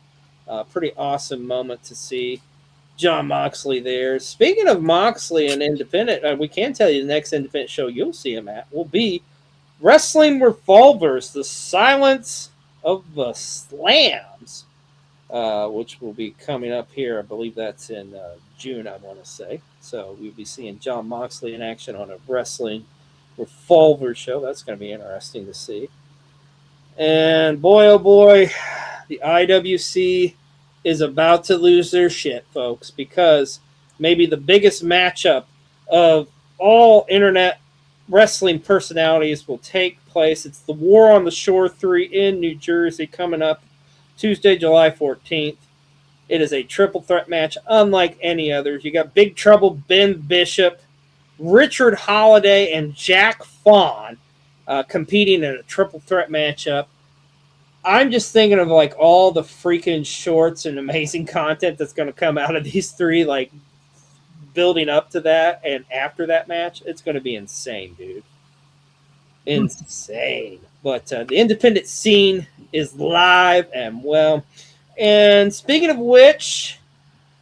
pretty awesome moment to see Jon Moxley there. Speaking of Moxley and independent, we can tell you the next independent show you'll see him at will be Wrestling Revolvers, the Silence of the Slams, which will be coming up here. I believe that's in June, I want to say. So we'll be seeing Jon Moxley in action on a Wrestling Revolver show. That's going to be interesting to see. And boy, oh boy, the IWC is about to lose their shit, folks, because maybe the biggest matchup of all internet wrestling personalities will take place. It's the War on the Shore 3 in New Jersey coming up Tuesday, July 14th. It is a triple threat match unlike any others. You got Big Trouble Ben Bishop, Richard Holiday, and Jack Fawn competing in a triple threat matchup. I'm just thinking of like all the freaking shorts and amazing content that's going to come out of these three, like building up to that and after that match. It's going to be insane, dude. Insane. But the independent scene is live and well. And speaking of which,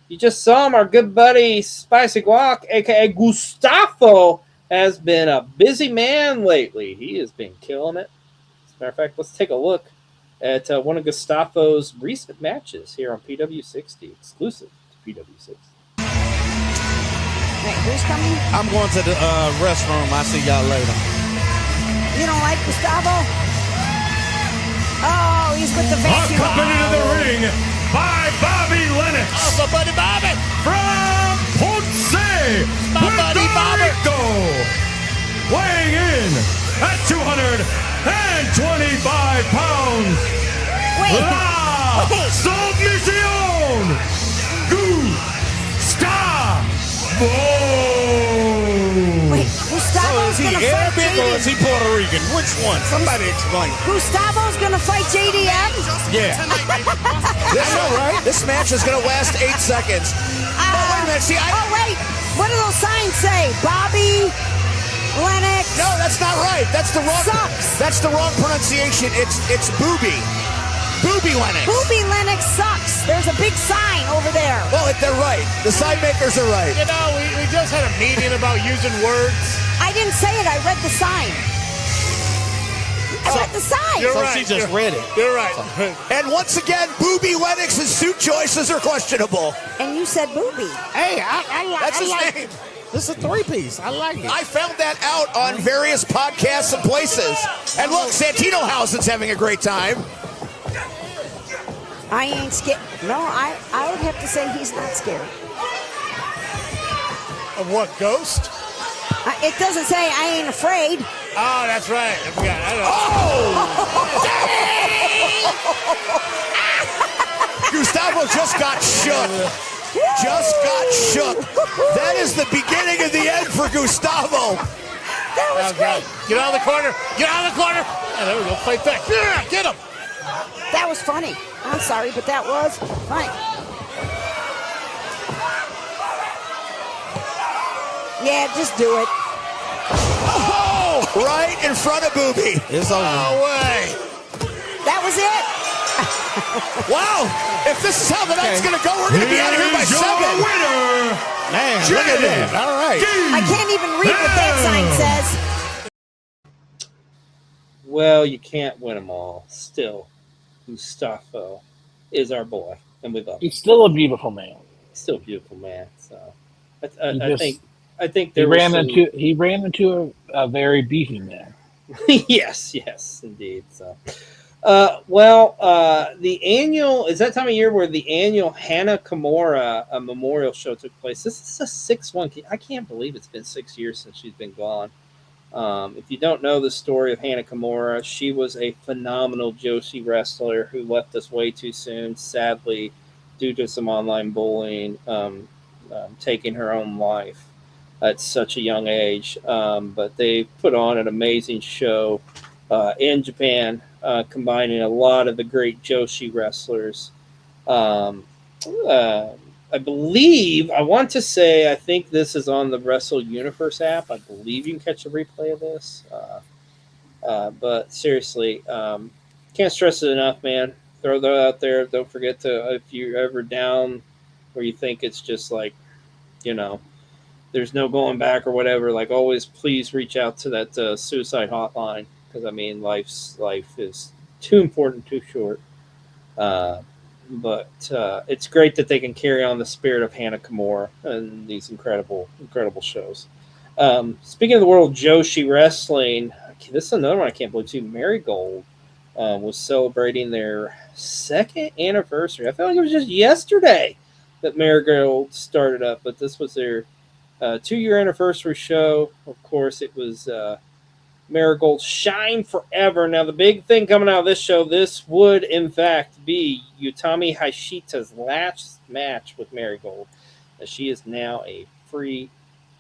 you just saw him, our good buddy Spicy Guac, a.k.a. Gustavo, has been a busy man lately. He has been killing it. As a matter of fact, let's take a look at one of Gustavo's recent matches here on PW60, exclusive to PW60. Wait, who's coming? I'm going to the restroom. I'll see y'all later. You don't like Gustavo? Oh, he's with the vacuum. Accompanied to the ring by Bobby Lennox. Oh, my buddy Bobby. From Ponce, My buddy Bobby. Rico. Weighing in at 225 pounds. Wait. La Wait. Submisión. Gustavo. Wait, So Gustavo's is he gonna fight Arabic or is JD? he Puerto Rican? Which one? Somebody explain. Gustavo's gonna fight JDM? Yeah. This, right? This match is going to last 8 seconds. Wait a minute. See, Oh, wait. What do those signs say? Bobby, Lennox. No, that's not right. That's the wrong. Sucks. That's the wrong pronunciation. It's booby. Booby Lennox. Booby Lennox sucks. There's a big sign over there. Well, they're right. The sign makers are right. You know, we just had a meeting about using words. I didn't say it. I read the sign. I read the sign. You're So right. she just read it. You're right. And once again, Booby Lennox's suit choices are questionable. And you said booby. Hey, I That's his like name. This is a three-piece. I like it. I found that out on various podcasts and places. And look, Santino Housen's having a great time. I ain't scared. No, I would have to say he's not scared. Of what, Ghost? It doesn't say I ain't afraid. Oh, that's right. I forgot. I know. Gustavo just got shook. Just got shook. That is the beginning of the end for Gustavo. That was great. Get out of the corner. Get out of the corner. Yeah, there we go. Fight back. Yeah, get him. That was funny. I'm sorry, but that was funny. Yeah, just do it. Oh, right in front of Booby. It's over. No way. That was it. Wow. If this is how the night's going to go, we're going to be out of here by 7. Man, look at that. All right. I can't even read what that sign says. Well, you can't win them all. Still, Gustavo is our boy, and we love him. He's still a beautiful man. Still a beautiful man. So, I think He there was ran some- into a very beefy man. yes, indeed. So, the annual is that time of year where the annual Hannah Kimura memorial show took place. This is a 6-1. I can't believe it's been 6 years since she's been gone. If you don't know the story of Hannah Kimura, she was a phenomenal Joshi wrestler who left us way too soon, sadly, due to some online bullying, taking her own life at such a young age. But they put on an amazing show in Japan, combining a lot of the great Joshi wrestlers. I think this is on the Wrestle Universe app. I believe you can catch a replay of this. But seriously, can't stress it enough, man. Throw that out there. Don't forget to, if you're ever down where you think it's just like, there's no going back or whatever, like always, please reach out to that suicide hotline. Because, life is too important, too short. But it's great that they can carry on the spirit of Hannah Kimura and these incredible shows. Speaking of the world of Joshi Wrestling, this is another one I can't believe too. Marigold was celebrating their 2nd anniversary. I feel like it was just yesterday that Marigold started up, but this was their 2-year anniversary show. Of course, it was Marigold Shine Forever. Now, the big thing coming out of this show, this would, in fact, be Utami Hayashita's last match with Marigold. She is now a free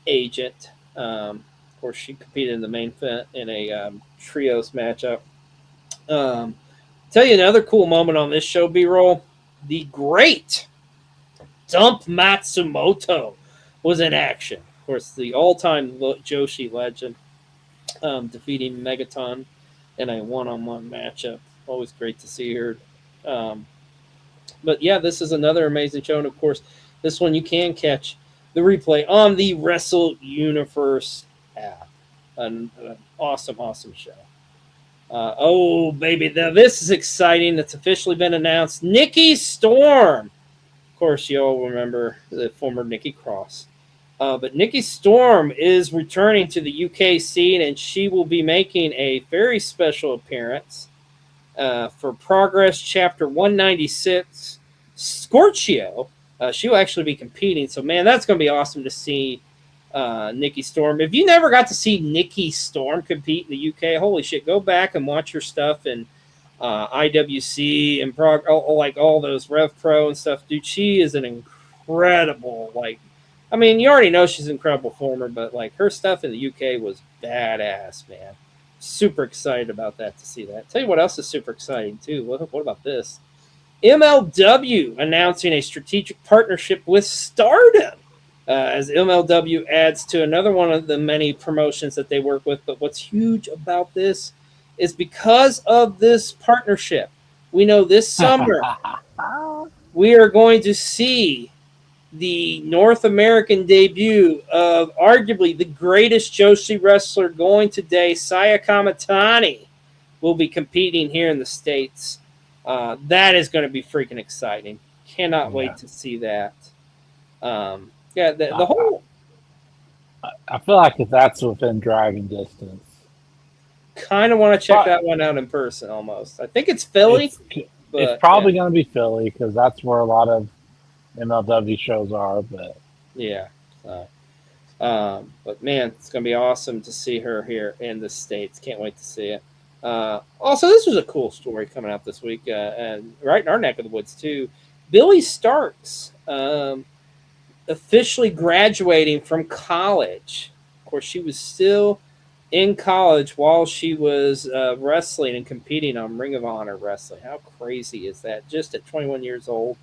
agent. Of course, she competed in the main event in a trios matchup. Tell you another cool moment on this show, B-roll. The great Dump Matsumoto was in action. Of course, the all-time Joshi legend. Defeating Megaton in a one-on-one matchup. Always great to see her. But yeah, this is another amazing show. And of course, this one you can catch the replay on the Wrestle Universe app. An awesome show. Oh, baby. Now, this is exciting. It's officially been announced. Nikki Storm. Of course, you all remember the former Nikki Cross. But Nikki Storm is returning to the UK scene, and she will be making a very special appearance for Progress Chapter 196, Scorchio. She will actually be competing. So, man, that's going to be awesome to see Nikki Storm. If you never got to see Nikki Storm compete in the UK, holy shit, go back and watch her stuff in IWC and all those Rev Pro and stuff. Dude, she is an incredible, you already know she's an incredible performer, but her stuff in the UK was badass, man. Super excited about that, to see that. Tell you what else is super exciting too. What about this? MLW announcing a strategic partnership with Stardom, as MLW adds to another one of the many promotions that they work with. But what's huge about this is because of this partnership we know this summer we are going to see the North American debut of arguably the greatest Joshi wrestler going today, Saya Kamatani, will be competing here in the States. That is going to be freaking exciting. Cannot wait to see that. The whole... I feel like if that's within driving distance. Kind of want to check that one out in person almost. I think it's Philly. It's probably going to be Philly because that's where a lot of MLW shows are. But yeah. But man, it's going to be awesome to see her here in the States. Can't wait to see it. Also, this was a cool story coming out this week, and right in our neck of the woods too. Billy Starks officially graduating from college. Of course, she was still in college while she was wrestling and competing on Ring of Honor Wrestling. How crazy is that? Just at 21 years old.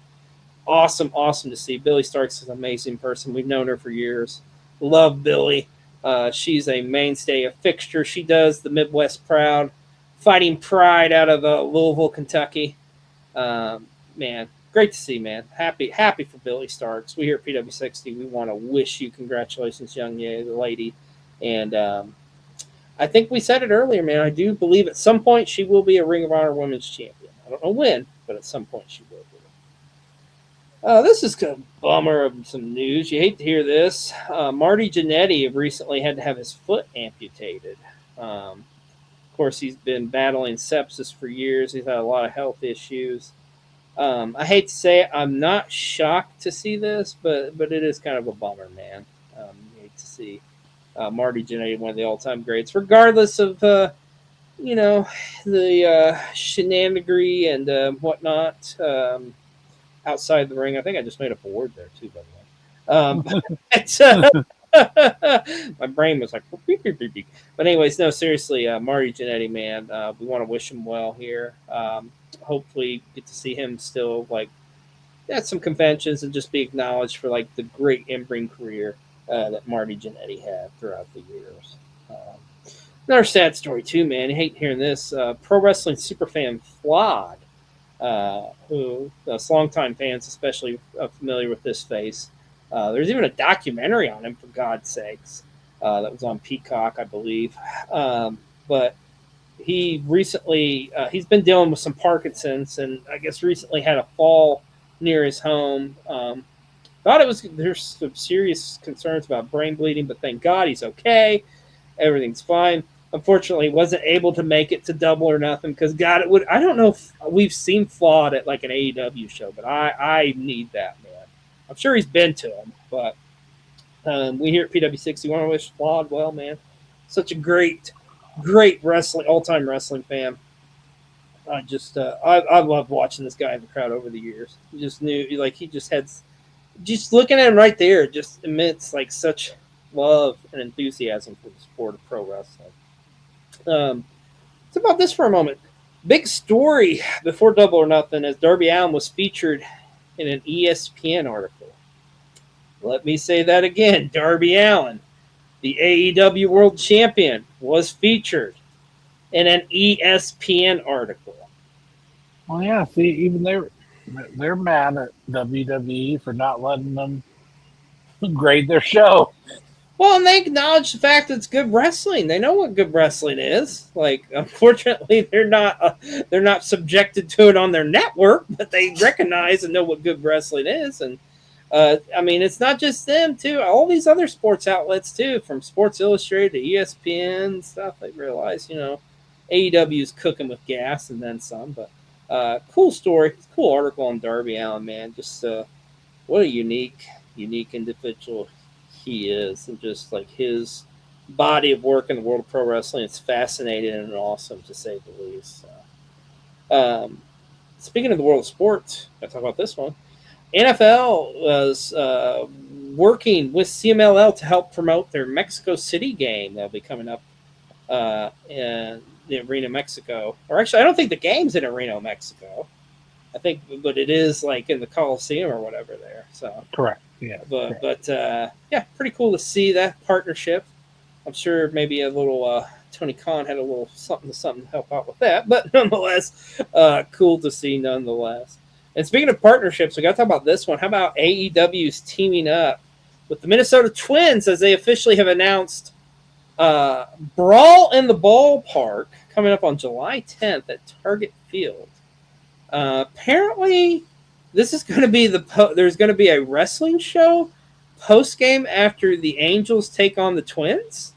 Awesome to see. Billy Starks is an amazing person. We've known her for years. Love Billy. She's a mainstay, a fixture. She does the Midwest proud, fighting pride out of Louisville, Kentucky. Man, great to see, man. Happy for Billy Starks. We here at PW60, we want to wish you congratulations, young lady. And I think we said it earlier, man. I do believe at some point she will be a Ring of Honor Women's Champion. I don't know when, but at some point she will be. This is a bummer of some news. You hate to hear this. Marty Jannetty recently had to have his foot amputated. Of course, he's been battling sepsis for years. He's had a lot of health issues. I hate to say it, I'm not shocked to see this, but it is kind of a bummer, man. You hate to see Marty Jannetty, one of the all-time greats, regardless of the shenanigery and whatnot outside the ring. I think I just made up a word there too, by the way. My brain was like beep, beep, beep, beep. But anyways, no, seriously, Marty Jannetty, man, we want to wish him well here. Hopefully get to see him still at some conventions and just be acknowledged for the great in-ring career that Marty Jannetty had throughout the years. Another sad story too, man. I hate hearing this. Pro wrestling superfan Flawed, who us longtime fans especially familiar with this face. There's even a documentary on him, for God's sakes, that was on Peacock, I believe. But he recently he's been dealing with some Parkinson's, and I guess recently had a fall near his home. There's some serious concerns about brain bleeding, but thank God he's okay. Everything's fine. Unfortunately, wasn't able to make it to Double or Nothing because God, I don't know if we've seen Flawed at an AEW show, but I need that, man. I'm sure he's been to them, but we here at PW60 want to wish Flawed well, man. Such a great wrestling, all-time wrestling fan. I loved watching this guy in the crowd over the years. You just knew, he just had, just looking at him right there, just emits such love and enthusiasm for the sport of pro wrestling. It's about this for a moment. Big story before Double or Nothing as Darby Allin was featured in an ESPN article. Let me say that again. Darby Allin, the AEW World Champion, was featured in an ESPN article. Well, yeah. See, even they're mad at WWE for not letting them grade their show. Well, and they acknowledge the fact that it's good wrestling. They know what good wrestling is. Unfortunately, they're not subjected to it on their network, but they recognize and know what good wrestling is. And it's not just them too. All these other sports outlets too, from Sports Illustrated to ESPN and stuff. They realize, AEW is cooking with gas and then some. But cool story, cool article on Darby Allin, man. Just what a unique individual he is, and just his body of work in the world of pro wrestling, it's fascinating and awesome to say the least. Speaking of the world of sports, I talk about this one. NFL was working with CMLL to help promote their Mexico City game that'll be coming up in the Reno, Mexico. Or actually, I don't think the game's in Reno, Mexico. I think, but it is in the Coliseum or whatever there. So correct. Yeah. But yeah, pretty cool to see that partnership. I'm sure maybe a little Tony Khan had a little something to help out with that, but nonetheless, cool to see nonetheless. And speaking of partnerships, we got to talk about this one. How about AEW's teaming up with the Minnesota Twins as they officially have announced Brawl in the Ballpark coming up on July 10th at Target Field. Apparently, this is going to be there's going to be a wrestling show post game after the Angels take on the Twins.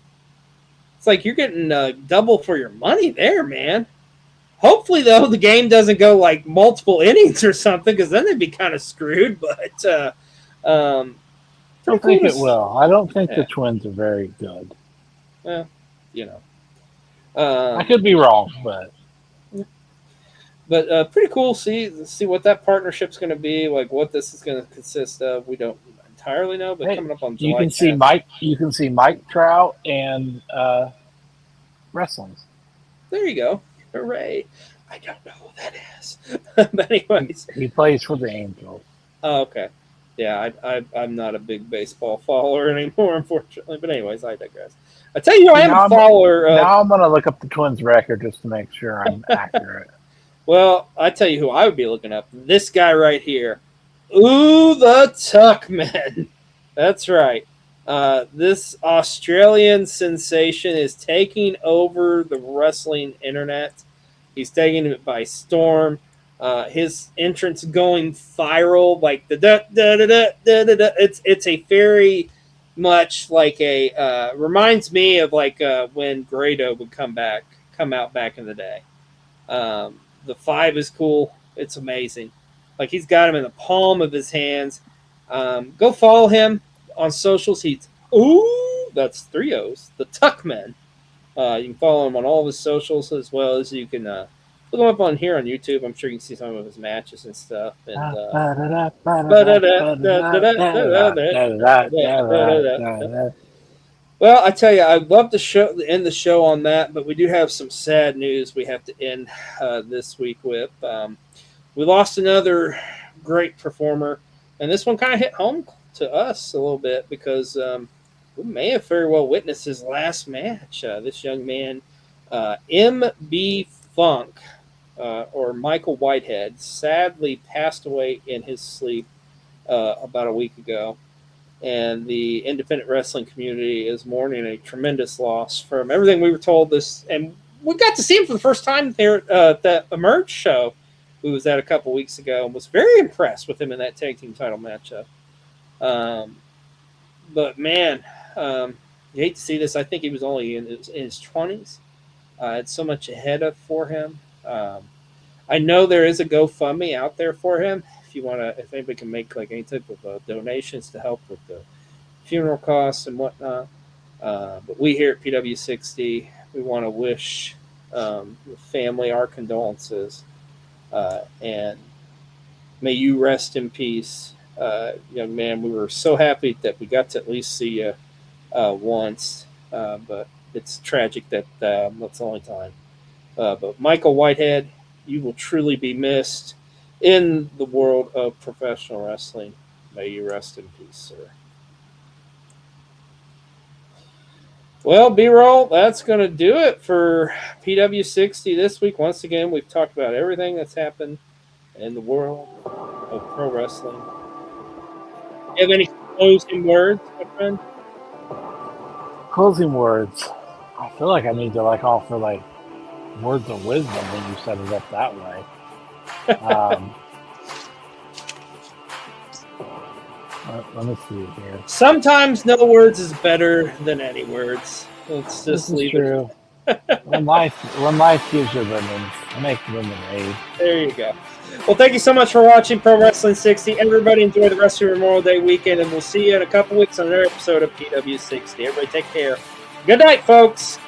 It's like you're getting double for your money there, man. Hopefully, though, the game doesn't go like multiple innings or something, because then they'd be kind of screwed. But I think it will. I don't think the Twins are very good. Well, you know, I could be wrong, but pretty cool. See what that partnership's going to be, like what this is going to consist of. We don't entirely know, but coming up on July 10th. You can see Mike Trout and wrestling. There you go. Hooray! I don't know who that is, but anyways, he plays for the Angels. Oh, okay. Yeah, I'm not a big baseball follower anymore, unfortunately. But anyways, I digress. I tell you, I am a follower. Now I'm going to look up the Twins' record just to make sure I'm accurate. Well, I tell you who I would be looking up. This guy right here. Ooh, the Tuckman. That's right. This Australian sensation is taking over the wrestling internet. He's taking it by storm. His entrance going viral, like the da da da da da da. It's a very much like a reminds me of like when Grado would come out back in the day. The 5 is cool. It's amazing. Like he's got him in the palm of his hands. Go follow him on socials. That's 3 O's. The Tuckman. You can follow him on all of his socials, as well as you can look him up on here on YouTube. I'm sure you can see some of his matches and stuff. And well, I tell you, I'd love to end the show on that, but we do have some sad news we have to end this week with. We lost another great performer, and this one kind of hit home to us a little bit because we may have very well witnessed his last match. This young man, M.B. Funk, or Michael Whitehead, sadly passed away in his sleep about a week ago. And the independent wrestling community is mourning a tremendous loss from everything we were told this. And we got to see him for the first time there at that Emerge show we was at a couple weeks ago, and was very impressed with him in that tag team title matchup. But man, you hate to see this. I think he was only in his 20s. It's so much ahead for him. I know there is a GoFundMe out there for him. If anybody can make like any type of donations to help with the funeral costs and whatnot. But we here at PW60, we want to wish the family our condolences. And may you rest in peace, young man. We were so happy that we got to at least see you once, but it's tragic that that's the only time. But Michael Whitehead, you will truly be missed in the world of professional wrestling. May you rest in peace, sir. Well, B-Roll, that's going to do it for PW60 this week. Once again, we've talked about everything that's happened in the world of pro wrestling. Do you have any closing words, my friend? Closing words. I feel like I need to offer words of wisdom when you set it up that way. Let me see here. Sometimes no words is better than any words. Let's just leave true. it. when life gives you lemons, make lemonade. There you go. Well, thank you so much for watching Pro Wrestling 60. Everybody enjoy the rest of your Memorial Day weekend, and we'll see you in a couple weeks on another episode of PW60. Everybody take care. Good night, folks.